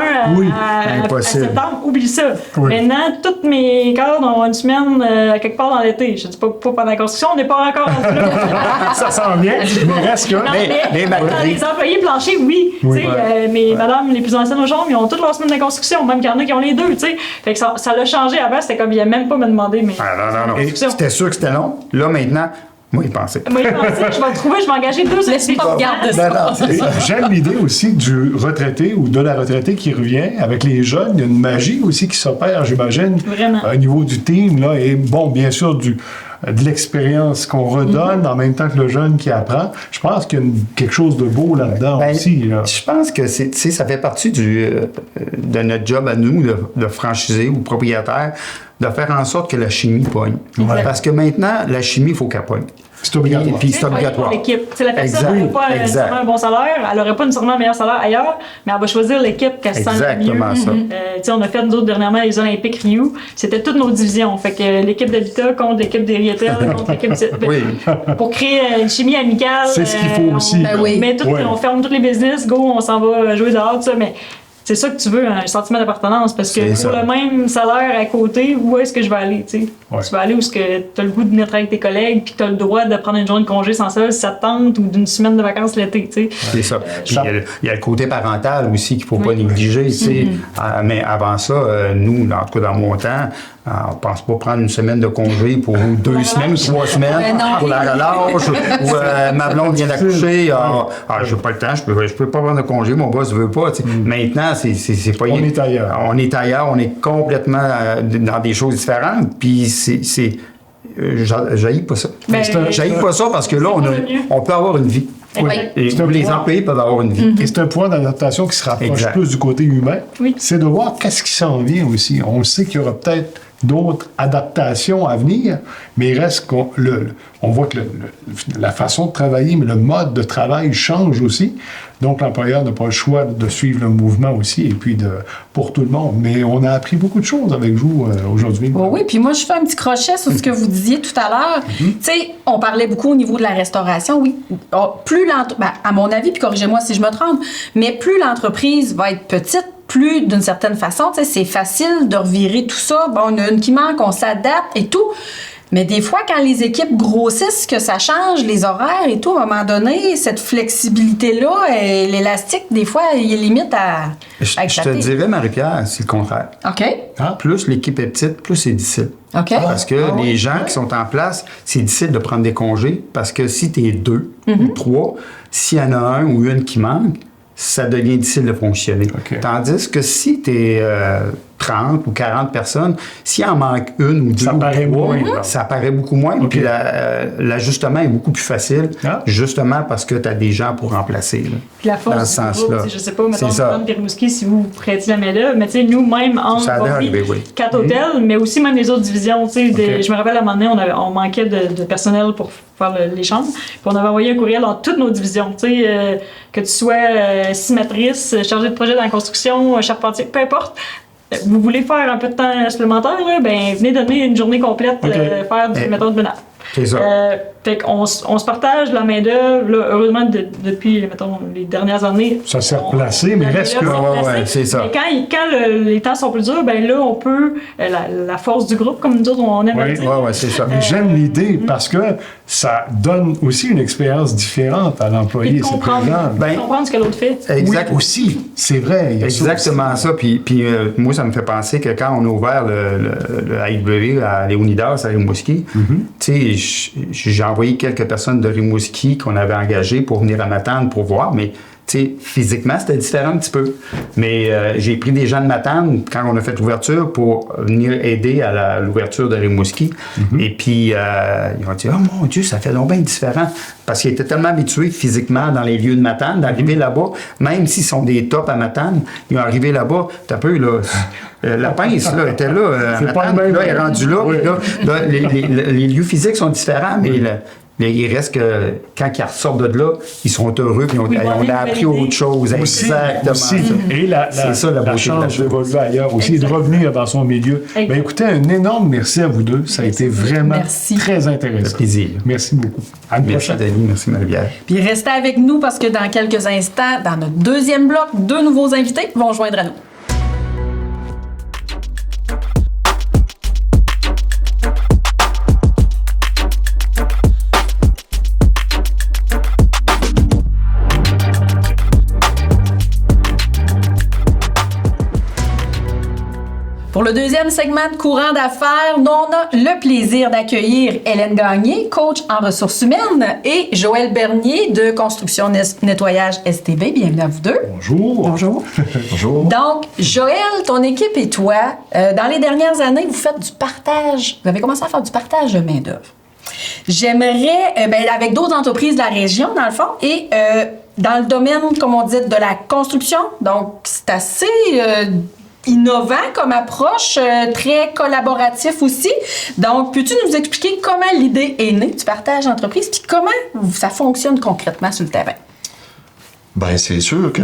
à septembre, oublie ça. Maintenant, tous mes cadres ont une semaine quelque part dans l'été. Je ne dis pas pendant la construction, on n'est pas encore rendu là. Ça sent bien, mais reste que... les employés planchers, mais madame, les plus anciennes aux jambes, ils ont toutes leurs semaines de construction, même qu'il y en a qui ont les 2, tu sais. Fait que ça l'a changé avant, c'était comme, il n'y a même pas me demander, mais... non. C'était sûr que c'était long. Là, maintenant... Moi, il pensait. Je vais le trouver, je vais engager 2 Laisse-moi regarder ça. J'aime l'idée aussi du retraité ou de la retraitée qui revient. Avec les jeunes, il y a une magie aussi qui s'opère, j'imagine, au niveau du team. Là, et bon, bien sûr, de l'expérience qu'on redonne en même temps que le jeune qui apprend. Je pense qu'il y a quelque chose de beau là-dedans aussi. Là. Je pense que ça fait partie de notre job à nous, de franchisés ou propriétaires, de faire en sorte que la chimie pogne. Parce que maintenant, la chimie, il faut qu'elle pogne. C'est obligatoire. Puis c'est obligatoire. L'équipe. La personne n'aurait pas nécessairement un bon salaire, elle n'aurait pas nécessairement un meilleur salaire ailleurs, mais elle va choisir l'équipe qu'elle se sent le mieux. Exactement ça. On a fait, nous autres, dernièrement, les Olympiques Rio. C'était toutes nos divisions. Fait que l'équipe d'Habitat contre l'équipe des Rietel, contre l'équipe... Pour créer une chimie amicale. C'est ce qu'il faut aussi. On ferme tous les business, go, on s'en va jouer dehors, tout ça, mais... C'est ça que tu veux, un sentiment d'appartenance, parce que pour le même salaire à côté, où est-ce que je vais aller, tu sais? Tu vas aller où est-ce que tu as le goût de venir travailler avec tes collègues, puis tu as le droit de prendre une journée de congé sans ça, si ça te tente, ou d'une semaine de vacances l'été, tu sais. C'est ça. Puis il y a le côté parental aussi qu'il ne faut pas négliger, tu sais. Mais avant ça, nous, en tout cas dans mon temps, on ne pense pas prendre une semaine de congé pour 2 semaines ou 3 semaines pour la relâche, ou ma blonde vient d'accoucher, j'ai pas le temps, je peux pas prendre de congé, mon boss ne veut pas. Maintenant, c'est pas... On est ailleurs. On est ailleurs, on est complètement dans des choses différentes, puis j'haïs pas ça. J'haïs pas ça parce que là, on peut avoir une vie. Et les employés peuvent avoir une vie. Et c'est un point d'adaptation qui se rapproche plus du côté humain. C'est de voir qu'est-ce qui s'en vient aussi. On sait qu'il y aura peut-être d'autres adaptations à venir, mais il reste qu'on on voit que la façon de travailler, mais le mode de travail change aussi. Donc, l'employeur n'a pas le choix de suivre le mouvement aussi, et puis pour tout le monde. Mais on a appris beaucoup de choses avec vous aujourd'hui. Oui, puis moi, je fais un petit crochet sur ce que vous disiez tout à l'heure. Tu sais, on parlait beaucoup au niveau de la restauration, oui. Plus à mon avis, puis corrigez-moi si je me trompe, mais plus l'entreprise va être petite, plus d'une certaine façon, tu sais, c'est facile de revirer tout ça. Bon, on a une qui manque, on s'adapte et tout. Mais des fois, quand les équipes grossissent, que ça change, les horaires et tout, à un moment donné, cette flexibilité-là, l'élastique, des fois, il est limite à Je te dirais, Marie-Pierre, c'est le contraire. OK. Plus l'équipe est petite, plus c'est difficile. OK. Parce que les gens qui sont en place, c'est difficile de prendre des congés parce que si tu es 2 ou 3, s'il y en a un ou une qui manque, ça devient difficile de fonctionner. Okay. Tandis que si tu es 30 ou 40 personnes, s'il en manque une ou deux, ça paraît moins. Ça paraît beaucoup moins. Okay. Puis l'ajustement est beaucoup plus facile, justement parce que tu as des gens pour remplacer. Là, puis la force dans ce du sens-là. groupe, je sais pas, mettons, Rimouski, si vous prêtiez la main-d'œuvre, mais tu sais, nous, même en 4 hôtels, mais aussi même les autres divisions. Tu sais, je me rappelle à un moment donné, on manquait de personnel pour faire les chambres. Puis on avait envoyé un courriel dans toutes nos divisions. Tu sais, que tu sois cimentrice, chargée de projet dans la construction, charpentier, peu importe. Vous voulez faire un peu de temps supplémentaire, là, ben venez donner une journée complète, faire du méthode de ménage. C'est ça. Fait qu'on se partage la main-d'œuvre. Heureusement, depuis, mettons, les dernières années. Ça s'est replacé, mais reste que. C'est ça. Mais quand les temps sont plus durs, ben là, on peut. La force du groupe, comme nous autres, on aime le dire. Oui, c'est ça. J'aime l'idée parce que ça donne aussi une expérience différente à l'employé. Et comprendre ce que l'autre fait. Exact. Oui, aussi. C'est vrai. Exactement ça. Puis moi, ça me fait penser que quand on a ouvert le AIW à Léonidas, à Rimouski, tu sais, j'ai envoyé quelques personnes de Rimouski qu'on avait engagées pour venir à Matane pour voir, mais tu sais, physiquement, c'était différent un petit peu. Mais j'ai pris des gens de Matane quand on a fait l'ouverture pour venir aider à l'ouverture de Rimouski. Et puis, ils ont dit « Oh mon Dieu, ça fait donc bien différent. » Parce qu'ils étaient tellement habitués physiquement dans les lieux de Matane, d'arriver là-bas, même s'ils sont des tops à Matane, ils ont arrivé là-bas, t'as peu, là... la pince, là, était là, à Matane, puis là, elle est rendue là, puis là, les lieux physiques sont différents, mais il reste que quand ils ressortent de là, ils sont heureux, puis on a appris autre chose. Exactement. Aussi. Et c'est ça, la chance d'évoluer ailleurs aussi, et de revenir dans son milieu. Ben, écoutez, un énorme merci à vous deux. Ça a été vraiment très intéressant. Un plaisir. Merci beaucoup. À une prochaine. Merci, Denis. Merci, Marie-Pierre. Puis restez avec nous parce que dans quelques instants, dans notre deuxième bloc, 2 nouveaux invités vont joindre à nous. Pour le deuxième segment de Courant d'affaires, on a le plaisir d'accueillir Hélène Gagné, coach en ressources humaines, et Joël Bernier de Construction Nettoyage STB. Bienvenue à vous deux. Bonjour. Bonjour. Bonjour. Donc, Joël, ton équipe et toi, dans les dernières années, vous faites du partage. Vous avez commencé à faire du partage de main-d'œuvre. J'aimerais, avec d'autres entreprises de la région, dans le fond, et dans le domaine, comme on dit, de la construction. Donc, c'est assez innovant comme approche, très collaboratif aussi. Donc, peux-tu nous expliquer comment l'idée est née du partage d'entreprise, puis comment ça fonctionne concrètement sur le terrain? Bien, c'est sûr que,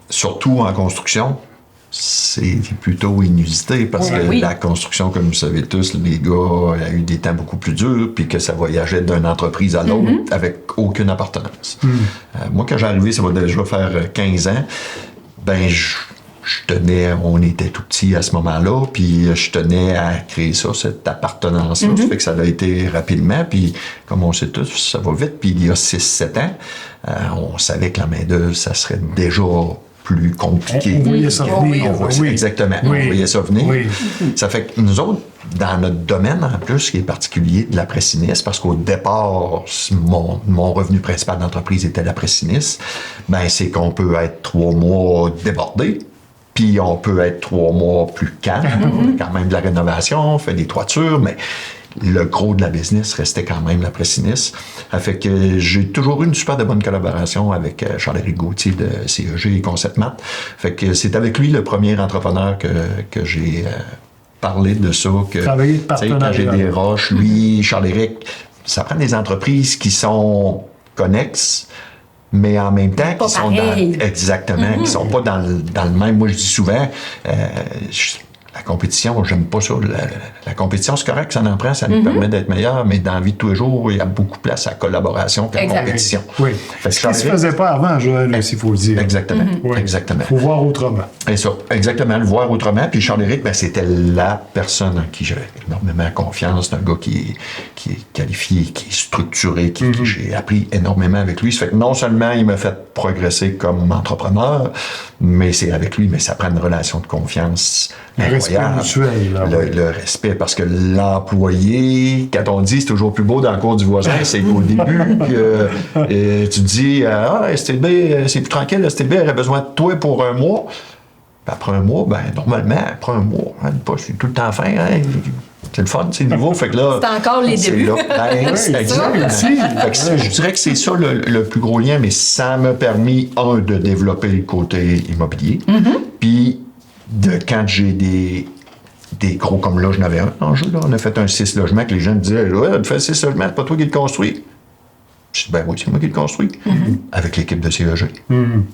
surtout en construction, c'est plutôt inusité parce que la construction, comme vous savez tous, les gars, il y a eu des temps beaucoup plus durs, puis que ça voyageait d'une entreprise à l'autre avec aucune appartenance. Moi, quand j'ai arrivé, ça va déjà faire 15 ans, ben on était tout petits à ce moment-là, puis je tenais à créer ça, cette appartenance-là. Ça fait que ça a été rapidement, puis comme on sait tous, ça va vite. Puis il y a 6-7 ans, on savait que la main-d'œuvre, ça serait déjà plus compliqué. On voyait ça venir. Exactement. On voyait ça venir. Ça fait que nous autres, dans notre domaine, en plus, qui est particulier de l'après-sinistre, parce qu'au départ, mon revenu principal d'entreprise était l'après-sinistre, ben c'est qu'on peut être 3 mois débordé, puis on peut être 3 mois plus calme. On a quand même de la rénovation, on fait des toitures, mais le gros de la business restait quand même l'après-sinistre. Ça fait que j'ai toujours eu une super de bonne collaboration avec Charles-Éric Gauthier de CEG et Concept Mat. Fait que c'est avec lui le premier entrepreneur que j'ai parlé de ça. Travailler de partenariat. Quand j'ai des roches, lui, Charles-Éric, ça prend des entreprises qui sont connexes, mais en même temps, Pas qui sont pareil. exactement, qui sont pas dans le même. Moi, je dis souvent, la compétition, j'aime pas ça. La compétition, c'est correct, ça en prend, ça nous permet d'être meilleur, mais dans la vie de tous les jours, il y a beaucoup de place à la collaboration qu'à la Exact. compétition. Oui. Fait que Ce qui ne se Charles-Éric- faisait pas avant, Joël, aussi, il faut le dire. Exactement. Oui. Exactement. Il faut voir autrement. Et ça, exactement, le voir autrement. Puis Charles-Éric, ben, c'était la personne en qui j'avais énormément confiance. C'est un gars qui est qualifié, qui est structuré, qui j'ai appris énormément avec lui. Ça fait que non seulement il m'a fait progresser comme entrepreneur, mais c'est avec lui, mais ça prend une relation de confiance Le respect incroyable. mutuel, là, oui. Le respect, parce que l'employé, quand on dit c'est toujours plus beau dans le cours du voisin, c'est qu'au début, tu te dis STB, c'est plus tranquille, STB aurait besoin de toi pour un mois. Puis après un mois, ben normalement, après un mois, je suis tout le temps fin, hein, c'est le fun, c'est nouveau. Fait que là, C'est encore les c'est débuts. là. Ben, C'est exactement. ça. Fait que je dirais que c'est ça le plus gros lien, mais ça m'a permis, de développer le côté immobilier. Puis, quand j'ai des gros, comme là, j'en avais un en jeu, là, on a fait un 6 logements que les gens me disaient, ouais, tu fais 6 logements, c'est pas toi qui le construis. Je dis, ben oui, c'est moi qui le construis, avec l'équipe de CEG.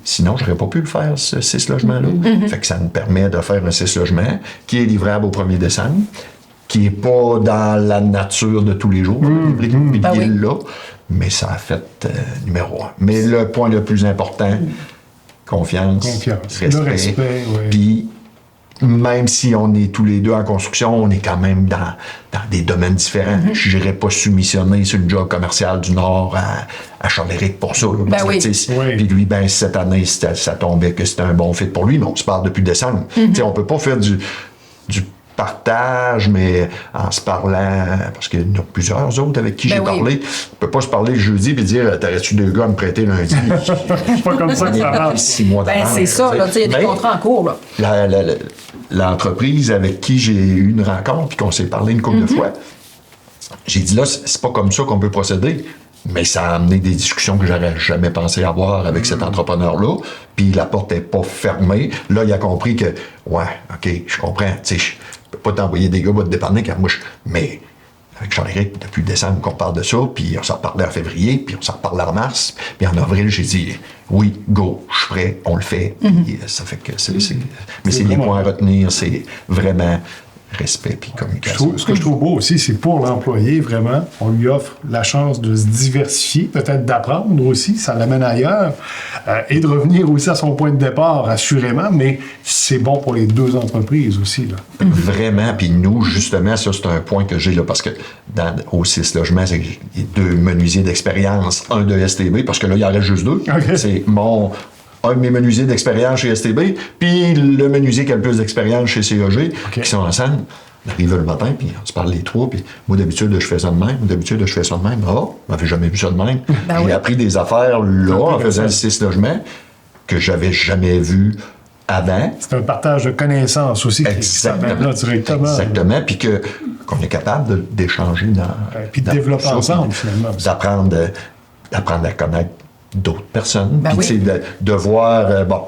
Sinon, je n'aurais pas pu le faire, ce 6 logements-là. Fait que ça me permet de faire un 6 logements qui est livrable au 1er décembre, qui n'est pas dans la nature de tous les jours, le prix immobilier là, mais ça a fait numéro 1. Mais le point le plus important, confiance. Le respect, oui. Puis, même si on est tous les deux en construction, on est quand même dans des domaines différents. Je n'irais pas soumissionner sur le job commercial du Nord à Charles-Éric pour ça. Là. Ben oui. Oui. Puis lui, ben, cette année, ça tombait que c'était un bon fit pour lui, mais on se parle depuis décembre. T'sais, on peut pas faire du partage, mais en se parlant, parce qu'il y en a plusieurs autres avec qui Ben j'ai oui. parlé, on peut pas se parler le jeudi et dire « T'aurais-tu 2 gars à me prêter lundi? » C'est pas comme ça que ça marche. 6 mois Ben, d'avance, c'est ça, là, tu sais, il y a des Mais contrats en cours, là. l'entreprise avec qui j'ai eu une rencontre puis qu'on s'est parlé une couple de fois, j'ai dit là, c'est pas comme ça qu'on peut procéder. Mais ça a amené des discussions que j'aurais jamais pensé avoir avec cet entrepreneur-là. Puis la porte n'est pas fermée. Là, il a compris que, ouais, OK, je comprends. Tu sais, je peux pas t'envoyer des gars pour te dépanner car moi, mais avec Charles-Éric, depuis décembre qu'on parle de ça, puis on s'en parlait en février, puis on s'en parlait en mars, puis en avril, j'ai dit, oui, go, je suis prêt, on le fait. Puis ça fait que mais c'est les points à retenir, c'est vraiment respect puis communication. Ce que je trouve beau aussi, c'est pour l'employé, vraiment, on lui offre la chance de se diversifier, peut-être d'apprendre aussi, ça l'amène ailleurs, et de revenir aussi à son point de départ, assurément, mais c'est bon pour les deux entreprises aussi, là. Vraiment, puis nous, justement, ça, c'est un point que j'ai, là, parce que au 6 logements, c'est que j'ai 2 menuisiers d'expérience, un de STB, parce que là, il en reste juste 2. Okay. C'est un de mes menuisiers d'expérience chez STB, puis le menuisier qui a le plus d'expérience chez CEG, qui sont ensemble. On arrive le matin, puis on se parle les trois, puis moi, d'habitude, je fais ça de même. D'habitude, je fais ça de même. Ah, je n'avais jamais vu ça de même. Ben J'ai oui. appris des affaires, là, en faisant le 6 logements, que j'avais jamais vu avant. C'est un partage de connaissances aussi qui s'amène là directement. Exactement, puis qu'on est capable d'échanger puis de développer ça, ensemble, puis finalement. d'apprendre à connaître d'autres personnes. Ben Puis, oui. tu sais, de voir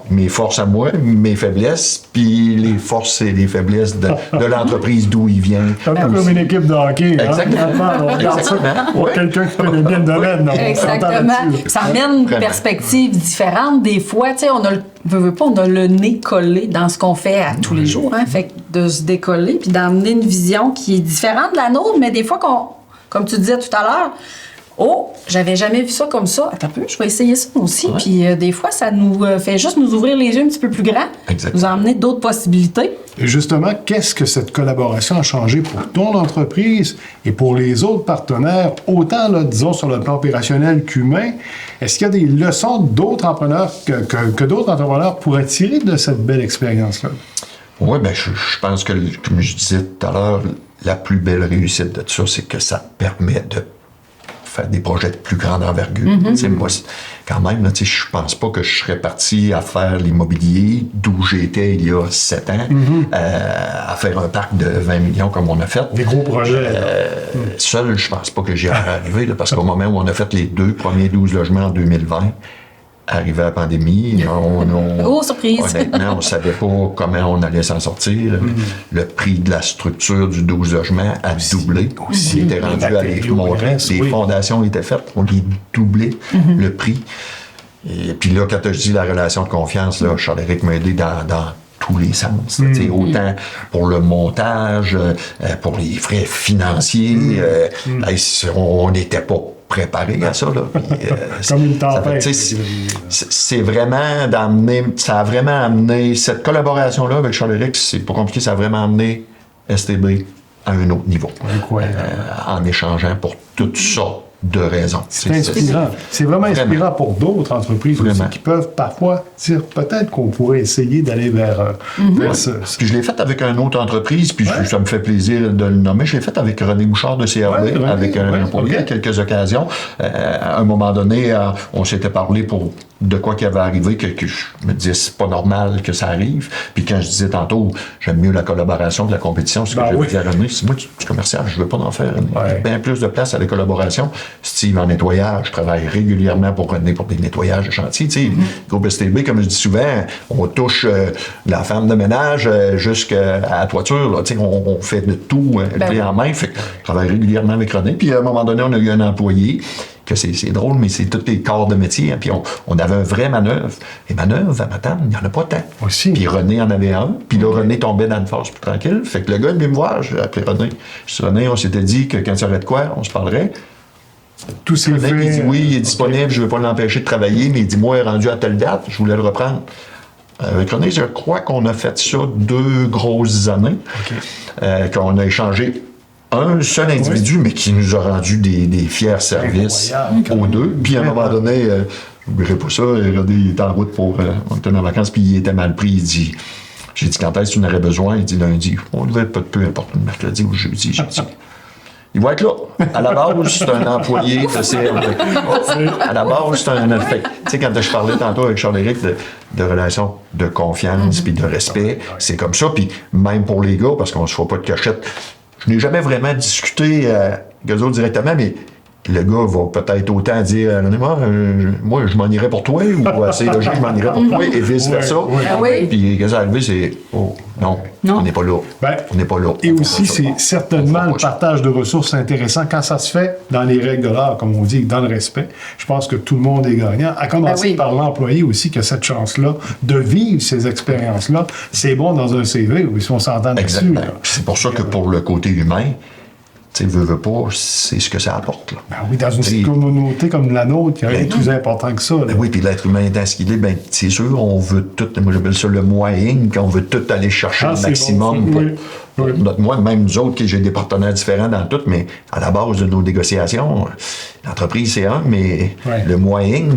mes forces à moi, mes faiblesses, puis les forces et les faiblesses de l'entreprise d'où il vient. C'est un peu comme une équipe de hockey. Exactement. Hein? On regarde ça Exactement. pour Ouais. quelqu'un qui connaît bien le domaine. donc on s'entend Exactement. là-dessus. Ça amène une Vraiment. perspective différente. Des fois, tu sais, on a le nez collé dans ce qu'on fait à tous les jours. Hein? Fait que de se décoller puis d'amener une vision qui est différente de la nôtre, mais des fois, comme tu disais tout à l'heure, oh, j'avais jamais vu ça comme ça. Attends un peu, je vais essayer ça aussi. Ouais. Puis des fois, ça nous fait juste nous ouvrir les yeux un petit peu plus grands, Exactement. nous emmener d'autres possibilités. Et justement, qu'est-ce que cette collaboration a changé pour ton entreprise et pour les autres partenaires, autant, là, disons, sur le plan opérationnel qu'humain? Est-ce qu'il y a des leçons d'autres entrepreneurs que d'autres entrepreneurs pourraient tirer de cette belle expérience-là? Oui, ben je pense que, comme je disais tout à l'heure, la plus belle réussite de tout ça, c'est que ça permet de faire des projets de plus grande envergure. Tu sais, moi, quand même, là, tu sais, je pense pas que je serais parti à faire l'immobilier d'où j'étais il y a 7 ans, à faire un parc de 20 millions comme on a fait. Des gros projets. là. Seul, je pense pas que j'y aurais arrivé, là, parce qu'au moment où on a fait les 2 premiers 12 logements en 2020, arrivait la pandémie. Oh, surprise! Honnêtement, on ne savait pas comment on allait s'en sortir. Le prix de la structure du 12 logements a doublé. Il était rendu à les montrer. Les fondations étaient faites, on les doublait le prix. Et puis là, quand je dis la relation de confiance, là, Charles-Éric m'a aidé dans tous les sens. Autant pour le montage, pour les frais financiers. On n'était pas préparé à ça. Là. Puis, comme une tempête. C'est vraiment d'amener... Ça a vraiment amené... Cette collaboration-là avec Charles-Éric, c'est pas compliqué, ça a vraiment amené STB à un autre niveau. En échangeant pour toutes sortes de raisons. C'est inspirant. C'est vraiment inspirant pour d'autres entreprises aussi qui peuvent parfois dire peut-être qu'on pourrait essayer d'aller vers ça. Puis je l'ai fait avec une autre entreprise, puis ça me fait plaisir de le nommer. Je l'ai fait avec René Bouchard de CRB, avec un employé à quelques occasions. À un moment donné, on s'était parlé pour de quoi qui avait arrivé, que je me disais c'est pas normal que ça arrive. Puis quand je disais tantôt, j'aime mieux la collaboration que la compétition, c'est ce que je disais à René. C'est moi, du commercial, je veux pas en faire. Il y a bien plus de place à la collaboration. Steve en nettoyage, je travaille régulièrement pour René pour des nettoyages de chantier. Tu sais, groupe STB, comme je dis souvent, on touche la femme de ménage jusqu'à la toiture. Là, tu sais, on fait de tout clé en main. Fait que je travaille régulièrement avec René. Puis à un moment donné, on a eu un employé que c'est drôle, mais c'est tous les corps de métier. Hein, puis on avait un vrai manœuvre. Et manœuvre, à Matane, il n'y en a pas tant. Aussi. Puis René en avait un. Puis là, René tombait dans une phase plus tranquille. Fait que le gars, il vient me voir. J'ai appelé René. Je dis, René, on s'était dit que quand il y aurait de quoi, on se parlerait. Tout s'est fait. Il dit oui, il est disponible, je ne veux pas l'empêcher de travailler, mais il dit moi, rendu à telle date, je voulais le reprendre. Avec René, je crois qu'on a fait ça 2 grosses années, qu'on a échangé un seul individu, mais qui nous a rendu des fiers services aux deux. Puis à un moment donné, je n'oublierai pas ça, René, il était en route pour... on était en vacances, puis il était mal pris, il dit... J'ai dit, quand est-ce que tu en aurais besoin? Il dit, lundi. On devait être peu importe, le mercredi ou jeudi. J'ai dit, il va être là. À la base, c'est un employé de CRB. À la base, c'est un... Tu sais, quand je parlais tantôt avec Charles-Éric de relations de confiance puis de respect, c'est comme ça. Puis même pour les gars, parce qu'on se fait pas de cachette, je n'ai jamais vraiment discuté avec eux autres directement, mais le gars va peut-être autant dire moi, je m'en irais pour toi, ou c'est logique, je m'en irais pour toi, et vice-versa. Puis, qu'est-ce qui est arrivé, c'est non, on n'est pas là. On n'est pas là. Et aussi, c'est certainement le partage de ressources intéressant quand ça se fait dans les règles de l'art, comme on dit, dans le respect. Je pense que tout le monde est gagnant. À commencer par l'employé aussi, qui a cette chance-là de vivre ces expériences-là. C'est bon dans un CV, si on s'entend dessus. C'est pour ça que pour le côté humain, tu sais, veux pas, c'est ce que ça apporte. Là. Oui, dans une communauté comme la nôtre, qui est plus important que ça. Oui, puis l'être humain étant ce qu'il est, c'est sûr, on veut tout, moi j'appelle ça le moyen, qu'on veut tout aller chercher le maximum pour notre moi. Même nous autres, j'ai des partenaires différents dans tout, mais à la base de nos négociations, l'entreprise c'est un, mais le moyen,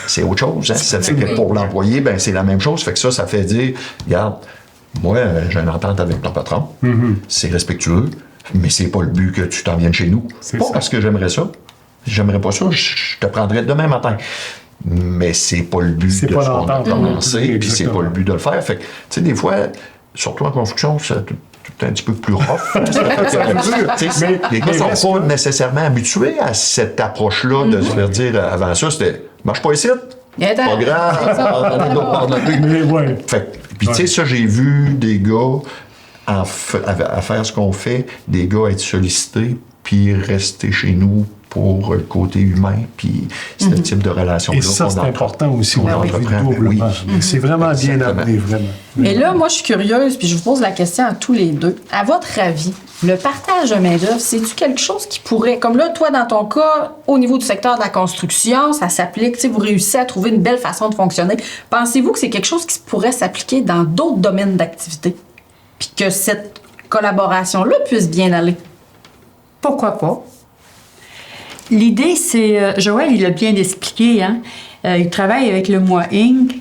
c'est autre chose. Hein. Ça fait que pour l'employé, c'est la même chose. Fait que ça fait dire, regarde, moi, j'ai une entente avec ton patron, c'est respectueux. Mais c'est pas le but que tu t'en viennes chez nous. Parce que j'aimerais ça. J'aimerais pas ça, je te prendrais demain matin. Mais c'est pas le but de ce qu'on a commencé, puis c'est pas le but de le faire. Fait que, tu sais, des fois, surtout en construction, c'est tout un petit peu plus rough. Les gars sont pas nécessairement habitués à cette approche-là de se faire dire avant ça, c'était « marche pas ici, pas grave, Puis tu sais, ça, j'ai vu des gars... à faire ce qu'on fait, des gars être sollicités, puis rester chez nous pour le côté humain, puis ce type de relation-là. Et ça, c'est important aussi, on entreprend. C'est vraiment bien amené, vraiment. Mais là, moi, je suis curieuse, puis je vous pose la question à tous les deux. À votre avis, le partage de main-d'œuvre, c'est-tu quelque chose qui pourrait, comme là, toi, dans ton cas, au niveau du secteur de la construction, ça s'applique, tu sais, vous réussissez à trouver une belle façon de fonctionner. Pensez-vous que c'est quelque chose qui pourrait s'appliquer dans d'autres domaines d'activité? Puis que cette collaboration-là puisse bien aller? Pourquoi pas? L'idée, c'est... Joël, il l'a bien expliqué, hein? Il travaille avec le Moi Inc.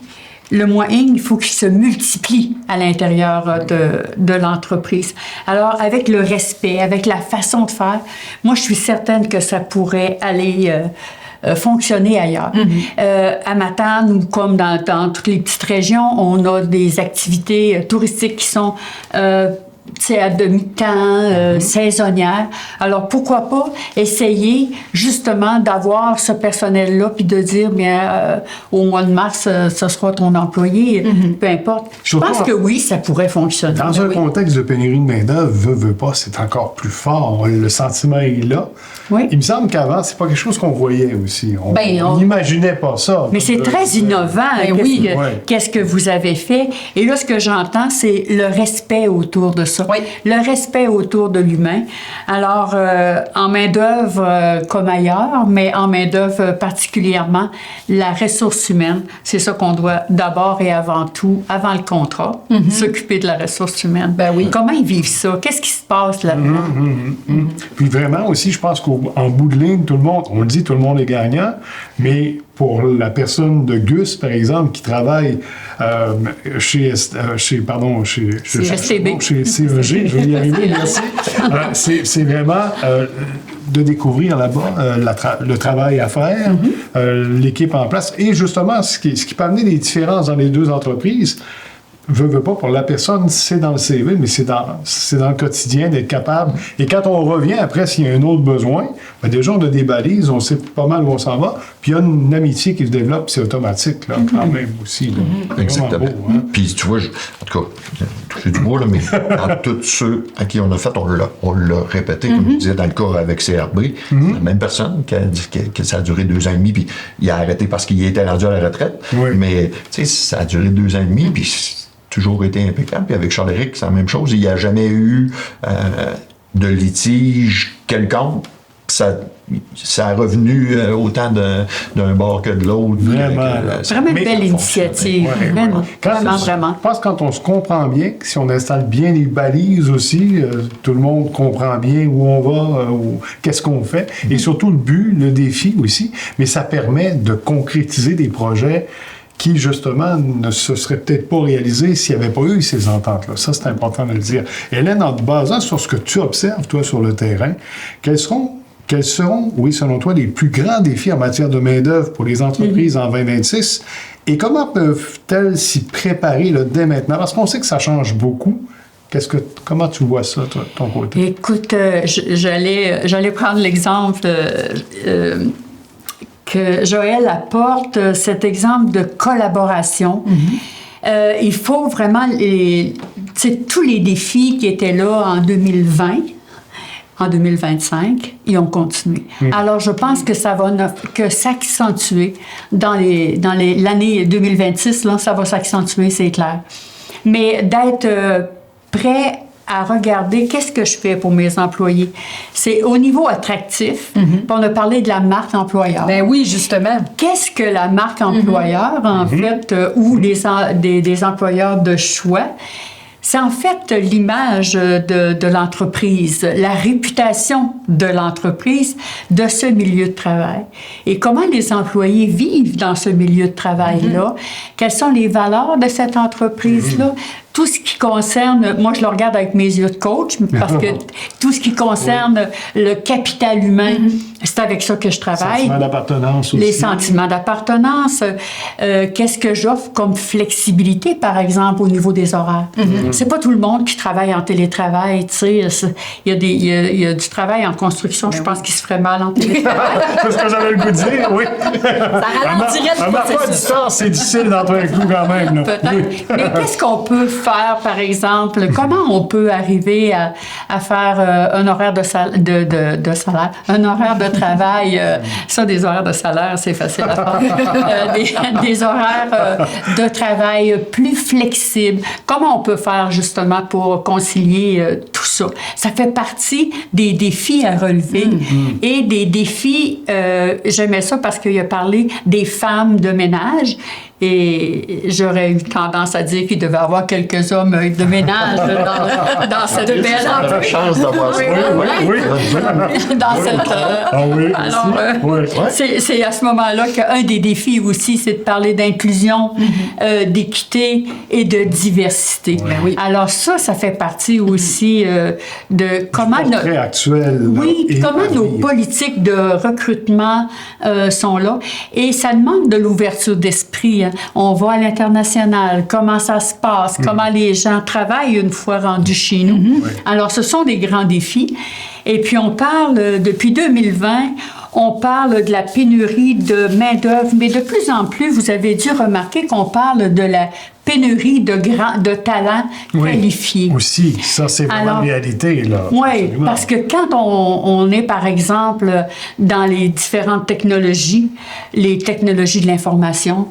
Le Moi Inc., il faut qu'il se multiplie à l'intérieur de l'entreprise. Alors, avec le respect, avec la façon de faire, moi, je suis certaine que ça pourrait aller... fonctionner ailleurs. À Matane, ou comme dans toutes les petites régions, on a des activités touristiques qui sont à demi-temps, saisonnière. Alors, pourquoi pas essayer justement d'avoir ce personnel-là puis de dire, bien, au mois de mars, ce sera ton employé, peu importe. Je pense que oui, ça pourrait fonctionner. Dans un contexte de pénurie de main-d'œuvre, veut pas, c'est encore plus fort. Le sentiment est là. Oui. Il me semble qu'avant, c'est pas quelque chose qu'on voyait aussi. On on n'imaginait pas ça. Mais c'est très innovant. Qu'est-ce que vous avez fait? Et là, ce que j'entends, c'est le respect autour de ça. Oui. Le respect autour de l'humain. Alors, en main-d'œuvre comme ailleurs, mais en main-d'œuvre particulièrement, la ressource humaine, c'est ça qu'on doit d'abord et avant tout, avant le contrat, s'occuper de la ressource humaine. Ben oui. Comment ils vivent ça? Qu'est-ce qui se passe là-dedans? Puis vraiment aussi, je pense qu'en bout de ligne, tout le monde, on le dit, tout le monde est gagnant, mais pour la personne de Gus, par exemple, qui travaille chez CEG, je vais y arriver, merci. C'est vraiment de découvrir là-bas le travail à faire, l'équipe en place, et justement, ce qui peut amener des différences dans les deux entreprises. Veut pas, pour la personne, c'est dans le CV, mais c'est dans le quotidien d'être capable. Et quand on revient après, s'il y a un autre besoin, bien déjà, on a des balises, on sait pas mal où on s'en va, puis il y a une amitié qui se développe, c'est automatique, là, quand même aussi. Là. Exactement. Beau, hein? Puis, tu vois, en tout cas, touché du bois, là, mais dans tous ceux à qui on a fait, on l'a répété, comme je disais, dans le cas avec CRB, c'est la même personne que ça a duré 2 ans et demi, puis il a arrêté parce qu'il était rendu à la retraite. Oui. Mais, tu sais, ça a duré 2 ans et demi, puis toujours été impeccable. Puis avec Charles-Éric, c'est la même chose. Il n'y a jamais eu de litige quelconque. Ça a revenu autant d'un bord que de l'autre. Vraiment une belle initiative. Vraiment. Je pense que quand on se comprend bien, que si on installe bien les balises aussi, tout le monde comprend bien où on va, qu'est-ce qu'on fait. Et surtout le but, le défi aussi. Mais ça permet de concrétiser des projets qui, justement, ne se seraient peut-être pas réalisés s'il n'y avait pas eu ces ententes-là. Ça, c'est important de le dire. Hélène, en te basant sur ce que tu observes, toi, sur le terrain, quels seront, oui, selon toi, les plus grands défis en matière de main-d'œuvre pour les entreprises en 2026? Et comment peuvent-elles s'y préparer là, dès maintenant? Parce qu'on sait que ça change beaucoup. Comment tu vois ça, toi, de ton côté? Écoute, j'allais prendre l'exemple que Joël apporte, cet exemple de collaboration. Il faut vraiment tous les défis qui étaient là en 2020, en 2025, ils ont continué. Alors, je pense que ça va s'accentuer dans l'année 2026, là, ça va s'accentuer, c'est clair. Mais d'être prêt à regarder qu'est-ce que je fais pour mes employés. C'est au niveau attractif. On a parlé de la marque employeur. Ben oui, justement. Qu'est-ce que la marque employeur, en fait, ou des employeurs de choix? C'est en fait l'image de l'entreprise, la réputation de l'entreprise, de ce milieu de travail. Et comment les employés vivent dans ce milieu de travail-là? Quelles sont les valeurs de cette entreprise-là? Tout ce qui concerne, moi je le regarde avec mes yeux de coach, parce que tout ce qui concerne le capital humain, c'est avec ça que je travaille. Sentiments d'appartenance aussi. Les sentiments d'appartenance. Qu'est-ce que j'offre comme flexibilité, par exemple, au niveau des horaires? C'est pas tout le monde qui travaille en télétravail, tu sais. Il y a du travail en construction, je pense qu'il se ferait mal en télétravail. C'est ce que j'avais le goût de dire, oui. Ça ralentirait le processus. À distance, c'est difficile d'entrer un coup quand même. Là. Peut-être. Oui. Mais qu'est-ce qu'on peut faire, par exemple? Comment on peut arriver à faire un horaire de salaire, un horaire de travail, ça, des horaires de salaire, c'est facile à faire, des horaires de travail plus flexibles. Comment on peut faire, justement, pour concilier tout ça? Ça fait partie des défis à relever et des défis, j'aimais ça parce qu'il a parlé des femmes de ménage. Et j'aurais eu tendance à dire qu'il devait y avoir quelques hommes de ménage dans cette belle entreprise. La chance d'avoir ça. Oui. Dans cette... Alors, c'est à ce moment-là qu'un des défis aussi, c'est de parler d'inclusion, d'équité et de diversité. Alors ça fait partie aussi de comment... actuel. Comment nos politiques de recrutement sont là. Et ça demande de l'ouverture d'esprit. On va à l'international, comment ça se passe, comment les gens travaillent une fois rendus chez nous. Alors, ce sont des grands défis. Et puis, on parle, depuis 2020, on parle de la pénurie de main-d'œuvre, mais de plus en plus, vous avez dû remarquer qu'on parle de la pénurie de talents qualifiés. Aussi, ça, c'est vraiment une réalité, là. Oui, parce que quand on est, par exemple, dans les différentes technologies, les technologies de l'information,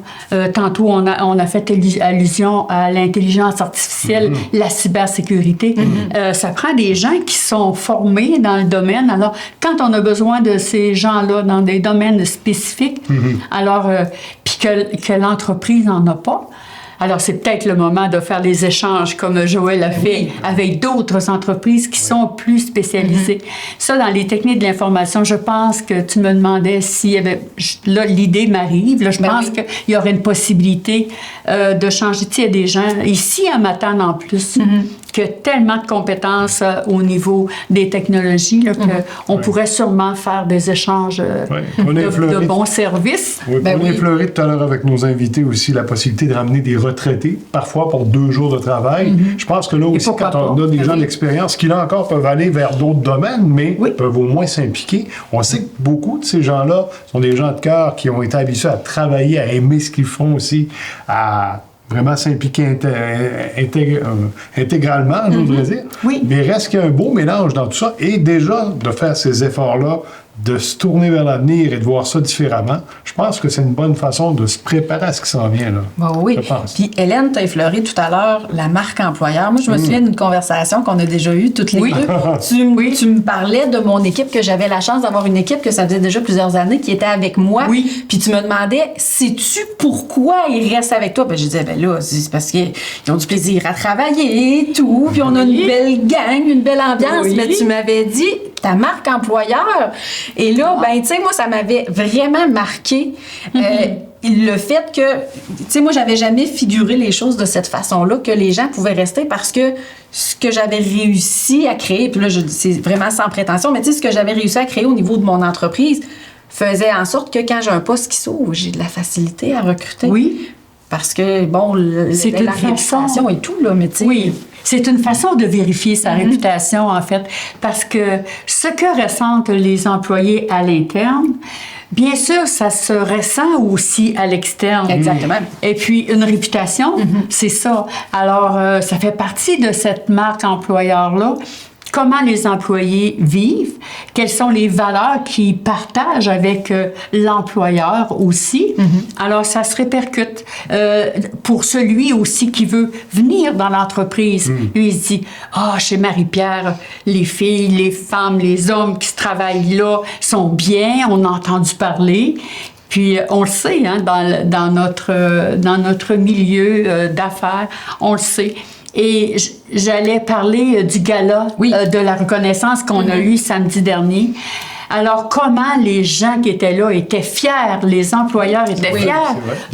tantôt, on a fait allusion à l'intelligence artificielle, la cybersécurité, ça prend des gens qui sont formés dans le domaine. Alors, quand on a besoin de ces gens-là dans des domaines spécifiques, alors, puis que l'entreprise n'en a pas, alors, c'est peut-être le moment de faire des échanges comme Joël a fait avec d'autres entreprises qui sont plus spécialisées. Ça, dans les techniques de l'information, je pense que tu me demandais s'il y avait... Là, l'idée m'arrive. Là, je pense qu'il y aurait une possibilité de changer. Tu sais, il y a des gens, ici à Matane en plus, qui ont tellement de compétences au niveau des technologies qu'on pourrait sûrement faire des échanges de bons services. Oui, on a effleuré tout à l'heure avec nos invités aussi la possibilité de ramener des retraités, parfois pour 2 jours de travail. Je pense que là aussi, quand on a des gens d'expérience qui, là encore, peuvent aller vers d'autres domaines, mais peuvent au moins s'impliquer. On sait que beaucoup de ces gens-là sont des gens de cœur qui ont été habitués à travailler, à aimer ce qu'ils font aussi, à vraiment s'impliquer intégralement, je voudrais dire. Mais reste qu'il y a un beau mélange dans tout ça, et déjà de faire ces efforts-là, de se tourner vers l'avenir et de voir ça différemment, je pense que c'est une bonne façon de se préparer à ce qui s'en vient, là. Oui. Puis Hélène, tu as effleuré tout à l'heure la marque employeur. Moi, je me souviens d'une conversation qu'on a déjà eue toutes les deux. Tu me parlais de mon équipe, que j'avais la chance d'avoir une équipe que ça faisait déjà plusieurs années qui était avec moi. Puis tu me demandais, sais-tu pourquoi ils restent avec toi? Ben, je disais, ben là, c'est parce qu'ils ont du plaisir à travailler et tout. Puis on a une belle gang, une belle ambiance. Mais tu m'avais dit, ta marque employeur. Et là, ben, tu sais, moi, ça m'avait vraiment marqué le fait que, tu sais, moi, j'avais jamais figuré les choses de cette façon-là, que les gens pouvaient rester parce que ce que j'avais réussi à créer, puis là, c'est vraiment sans prétention, mais tu sais, ce que j'avais réussi à créer au niveau de mon entreprise faisait en sorte que quand j'ai un poste qui s'ouvre, j'ai de la facilité à recruter. Parce que, bon, c'est la réputation et tout, là, mais tu sais... C'est une façon de vérifier sa réputation, en fait, parce que ce que ressentent les employés à l'interne, bien sûr, ça se ressent aussi à l'externe. Exactement. Et puis, une réputation, c'est ça. Alors, ça fait partie de cette marque employeur-là. Comment les employés vivent, quelles sont les valeurs qu'ils partagent avec l'employeur aussi. Alors, ça se répercute. Pour celui aussi qui veut venir dans l'entreprise, lui, il se dit, chez Marie-Pierre, les filles, les femmes, les hommes qui travaillent là sont bien, on a entendu parler. Puis, on le sait, hein, dans notre milieu d'affaires, on le sait. Et j'allais parler du gala de la reconnaissance qu'on a eu samedi dernier. Alors, comment les gens qui étaient là étaient fiers, les employeurs étaient fiers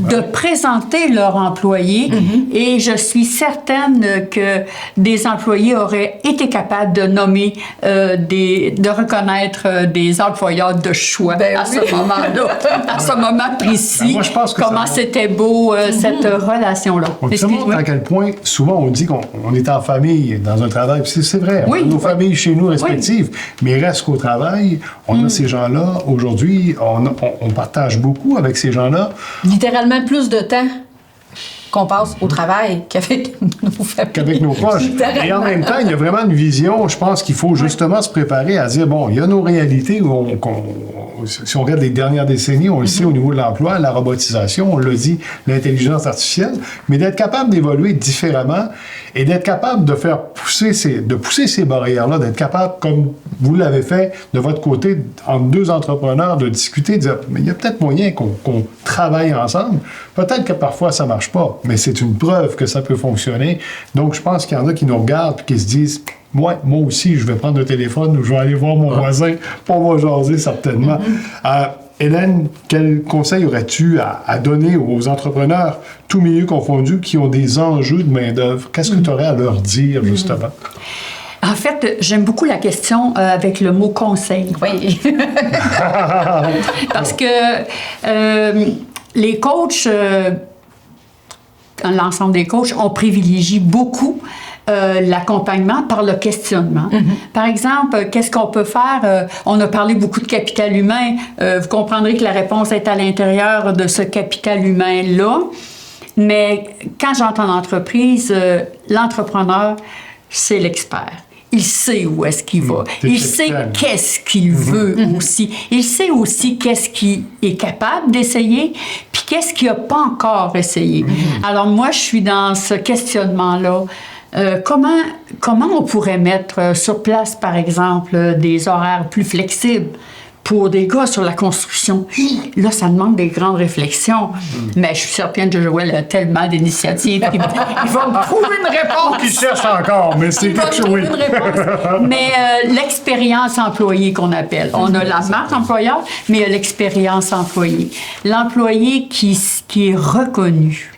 de présenter leurs employés. Et je suis certaine que des employés auraient été capables de nommer, de reconnaître des employeurs de choix à ce moment-là, à ce moment précis. Moi, je pense que comment c'était beau, cette relation-là. Ça montre à quel point, souvent, on dit qu'on est en famille dans un travail. C'est vrai, on a nos familles chez nous respectives, mais reste qu'au travail, on a ces gens-là. Aujourd'hui, on partage beaucoup avec ces gens-là. Littéralement plus de temps qu'on passe au travail qu'avec nos familles. Qu'avec nos proches. Et en même temps, il y a vraiment une vision, je pense qu'il faut justement se préparer à dire, bon, il y a nos réalités où si on regarde les dernières décennies, on le sait au niveau de l'emploi, la robotisation, on l'a dit, l'intelligence artificielle, mais d'être capable d'évoluer différemment et d'être capable de faire pousser ces barrières-là, d'être capable, comme vous l'avez fait de votre côté, entre 2 entrepreneurs, de discuter, de dire, mais il y a peut-être moyen qu'on travaille ensemble. Peut-être que parfois ça marche pas, mais c'est une preuve que ça peut fonctionner. Donc, je pense qu'il y en a qui nous regardent et qui se disent, moi aussi, je vais prendre le téléphone ou je vais aller voir mon voisin pour me jaser certainement. Hélène, quel conseil aurais-tu à donner aux entrepreneurs, tous milieux confondus, qui ont des enjeux de main-d'œuvre? Qu'est-ce que tu aurais à leur dire, justement? En fait, j'aime beaucoup la question avec le mot « conseil ». Oui. Parce que les coachs... l'ensemble des coachs, on privilégie beaucoup l'accompagnement par le questionnement. Par exemple, qu'est-ce qu'on peut faire? On a parlé beaucoup de capital humain. Vous comprendrez que la réponse est à l'intérieur de ce capital humain-là. Mais quand j'entre en entreprise, l'entrepreneur, c'est l'expert. Il sait où est-ce qu'il va. Il sait qu'est-ce qu'il veut aussi. Il sait aussi qu'est-ce qu'il est capable d'essayer, puis qu'est-ce qu'il n'a pas encore essayé. Alors moi, je suis dans ce questionnement-là. Comment on pourrait mettre sur place, par exemple, des horaires plus flexibles pour des gars sur la construction? Là, ça demande des grandes réflexions. Mais je suis certaine que Joël a tellement d'initiatives. Il va me trouver une réponse. Qui cherche encore, mais c'est quelque chose. Une réponse. Mais l'expérience employée qu'on appelle. On a la marque employeur, mais il y a l'expérience employée. L'employé qui est reconnu.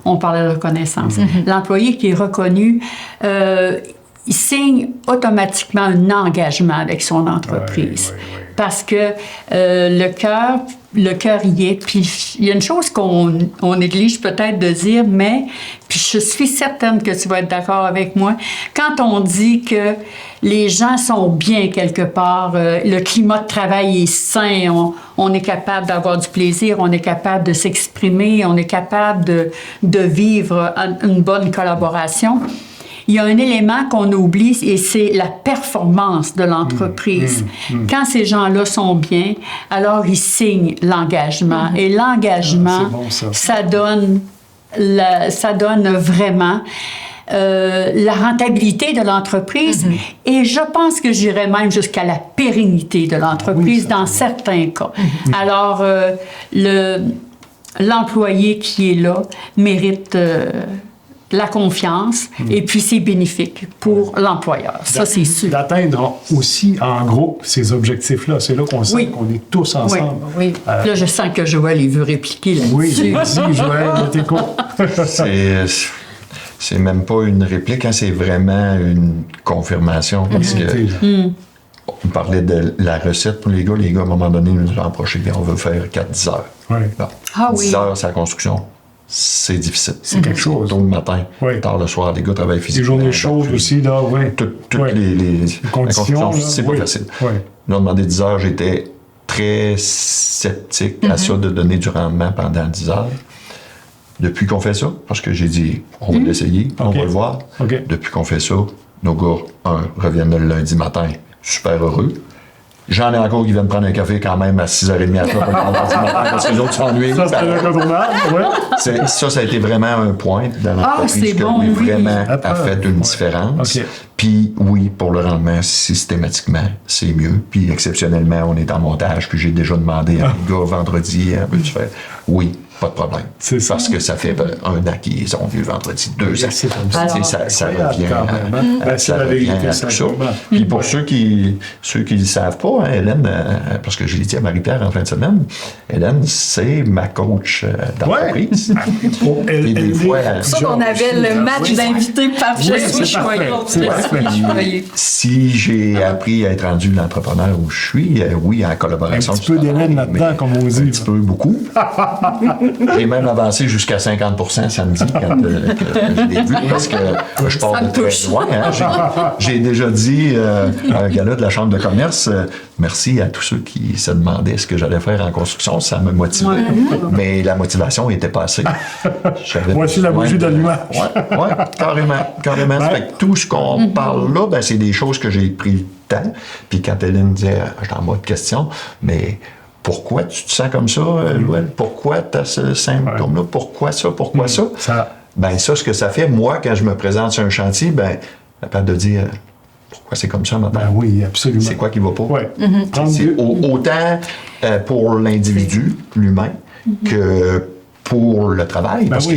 On parlait de reconnaissance. L'employé qui est reconnu, il signe automatiquement un engagement avec son entreprise. Parce que le cœur y est. Puis il y a une chose qu'on néglige peut-être de dire, mais puis je suis certaine que tu vas être d'accord avec moi, quand on dit que les gens sont bien quelque part, le climat de travail est sain, on est capable d'avoir du plaisir, on est capable de s'exprimer, on est capable de vivre une bonne collaboration. Il y a un élément qu'on oublie et c'est la performance de l'entreprise. Quand ces gens-là sont bien, alors ils signent l'engagement. Et l'engagement, ça donne vraiment la rentabilité de l'entreprise et je pense que j'irais même jusqu'à la pérennité de l'entreprise dans certains cas. Alors, l'employé qui est là mérite la confiance et puis c'est bénéfique pour l'employeur. Ça, c'est sûr. D'atteindre aussi en groupe ces objectifs-là. C'est là qu'on sent qu'on est tous ensemble. Oui. Là, je sens que Joël, il veut répliquer là-dessus. Oui, vas-y, Joël, je t'écoute. C'est même pas une réplique, hein, c'est vraiment une confirmation. Parce que on parlait de la recette pour les gars. Les gars, à un moment donné, nous ont approché et on veut faire 4-10 heures. Oui. Bon, 10 heures, c'est la construction. C'est difficile. C'est quelque chose. Tôt le matin, tard le soir, les gars travaillent physiquement. Les journées chaudes aussi, là, oui. Toutes les conditions, c'est pas facile. Nous avons demandé 10 heures, j'étais très sceptique à ça de donner du rendement pendant 10 heures. Depuis qu'on fait ça, parce que j'ai dit, on va l'essayer, on va le voir. Depuis qu'on fait ça, nos gars, reviennent le lundi matin, super heureux. J'en ai encore qui viennent prendre un café quand même à 6h30 à soir parce que les autres s'ennuient. Ça, c'était incontournable, oui. Ça a été vraiment un point dans l'entreprise qui vraiment a fait une différence. Puis oui, pour le rendement, systématiquement, c'est mieux. Puis exceptionnellement, on est en montage. Puis j'ai déjà demandé à un gars vendredi, veux-tu faire? Oui. Pas de problème. Parce que ça fait 1 an qu'ils ont vu vendredi, 2 ans. Ça revient à tout ça. Puis pour ceux qui ne savent pas, hein, Hélène, parce que j'ai dit à Marie-Pierre en fin de semaine, Hélène, c'est ma coach d'entreprise. Et des fois, c'est ça qu'on avait le match d'invités parfait. Si j'ai appris à être rendu l'entrepreneur où je suis, oui, en collaboration. Un petit peu d'Hélène là-dedans, comme on dit. Un petit peu, beaucoup. J'ai même avancé jusqu'à 50% samedi quand je l'ai vu, parce que je pars de très loin. Hein. J'ai déjà dit à un gars-là de la Chambre de commerce, merci à tous ceux qui se demandaient ce que j'allais faire en construction, ça me motivait. Mais la motivation était passée. Voici la bougie d'allumage. Oui, carrément. Fait que tout ce qu'on parle là, ben, c'est des choses que j'ai pris le temps. Puis quand Hélène disait, j'étais en mode question, mais pourquoi tu te sens comme ça, Joël? Pourquoi tu as ce symptôme-là? Pourquoi ça? Pourquoi ça? Ben ça, ce que ça fait, moi, quand je me présente sur un chantier, ben, capable de dire pourquoi c'est comme ça maintenant. Ben oui, absolument. C'est quoi qui va pas? Oui. C'est autant pour l'individu, l'humain, que pour le travail. Parce que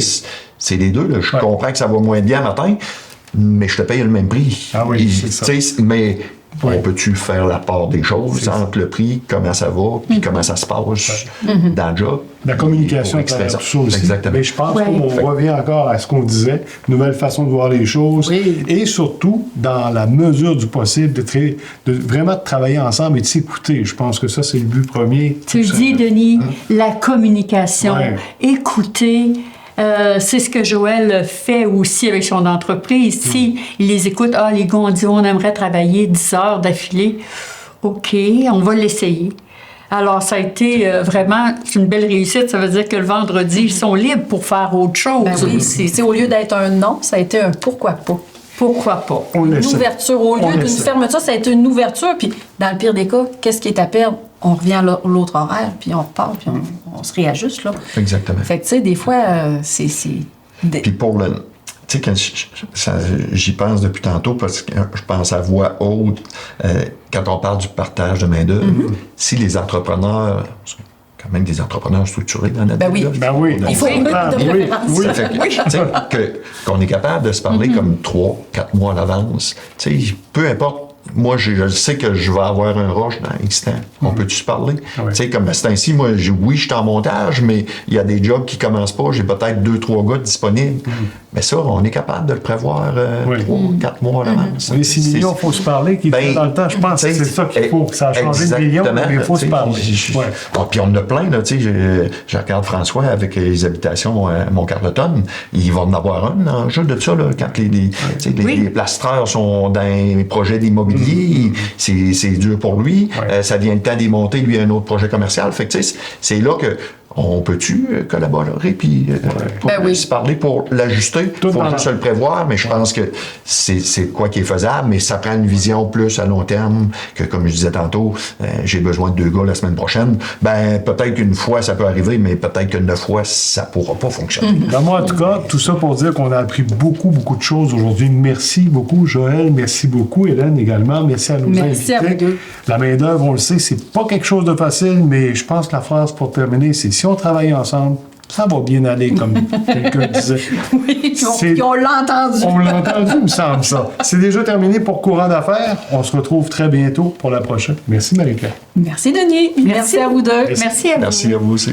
c'est les deux. Là. Je comprends que ça va moins bien matin, mais je te paye le même prix. Ah oui, c'est ça. Mais on peut-tu faire la part des choses entre le prix, comment ça va, puis comment ça se passe dans le job? La communication est tout ça aussi. Exactement. Mais je pense qu'on revient encore à ce qu'on disait, nouvelle façon de voir les choses, et surtout, dans la mesure du possible, de vraiment travailler ensemble et de s'écouter. Je pense que ça, c'est le but premier. Tu dis, Denis, la communication, écouter, C'est ce que Joël fait aussi avec son entreprise. Si il les écoute, les gars ont dit on aimerait travailler 10 heures d'affilée. OK, on va l'essayer. Alors, ça a été vraiment une belle réussite. Ça veut dire que le vendredi, ils sont libres pour faire autre chose. Ben oui, c'est au lieu d'être un non, ça a été un pourquoi pas. Pourquoi pas? Une ouverture. Au lieu d'une fermeture, ça a été une ouverture. Puis, dans le pire des cas, qu'est-ce qui est à perdre? On revient à l'autre horaire, puis on repart, puis on se réajuste, là. Exactement. Fait que, tu sais, des fois, c'est... Puis pour le... Tu sais, quand j'y pense depuis tantôt, parce que je pense à voix haute, quand on parle du partage de main-d'œuvre, si les entrepreneurs... quand même des entrepreneurs structurés dans notre vie. Ben oui. Il faut qu'on est capable de se parler comme 3-4 mois à l'avance. Tu sais, peu importe. Moi, je sais que je vais avoir un rush dans X temps. On peut-tu se parler? Oui. Tu sais, comme à ce temps-ci, moi, oui, je suis en montage, mais il y a des jobs qui commencent pas. J'ai peut-être 2-3 gars disponibles. Mais ça, on est capable de le prévoir 3-4 mois à l'avance. Les 6 millions, il faut se parler. Dans le temps, je pense que c'est ça qu'il faut. Ça a changé de millions, mais il faut se parler. Puis on en a plein, là. Tu sais, je regarde François avec les habitations à Mont-Carleton. Il va en avoir un enjeu de ça, là, quand les plastreurs sont dans les projets d'immobilier. C'est dur pour lui. Ça vient le temps d'y monter, lui, un autre projet commercial. Fait que, tu sais, c'est là que on peut-tu collaborer puis se parler pour l'ajuster? Il faut juste le prévoir, mais je pense que c'est quoi qui est faisable, mais ça prend une vision plus à long terme que, comme je disais tantôt, j'ai besoin de 2 gars la semaine prochaine. Ben peut-être qu'une fois, ça peut arriver, mais peut-être que 9 fois, ça pourra pas fonctionner. Ben moi, en tout cas, tout ça pour dire qu'on a appris beaucoup de choses aujourd'hui. Merci beaucoup, Joël. Merci beaucoup, Hélène, également. Merci à nos invités. À vous deux. La main-d'œuvre, on le sait, c'est pas quelque chose de facile, mais je pense que la phrase pour terminer, c'est si on travaille ensemble, ça va bien aller, comme quelqu'un disait. Oui, puis on l'a entendu. On l'a entendu, il me semble ça. C'est déjà terminé pour Courant d'affaires. On se retrouve très bientôt pour la prochaine. Merci, Marie-Claire. Merci, Denis. Merci à vous deux. Merci à vous. Merci à vous aussi.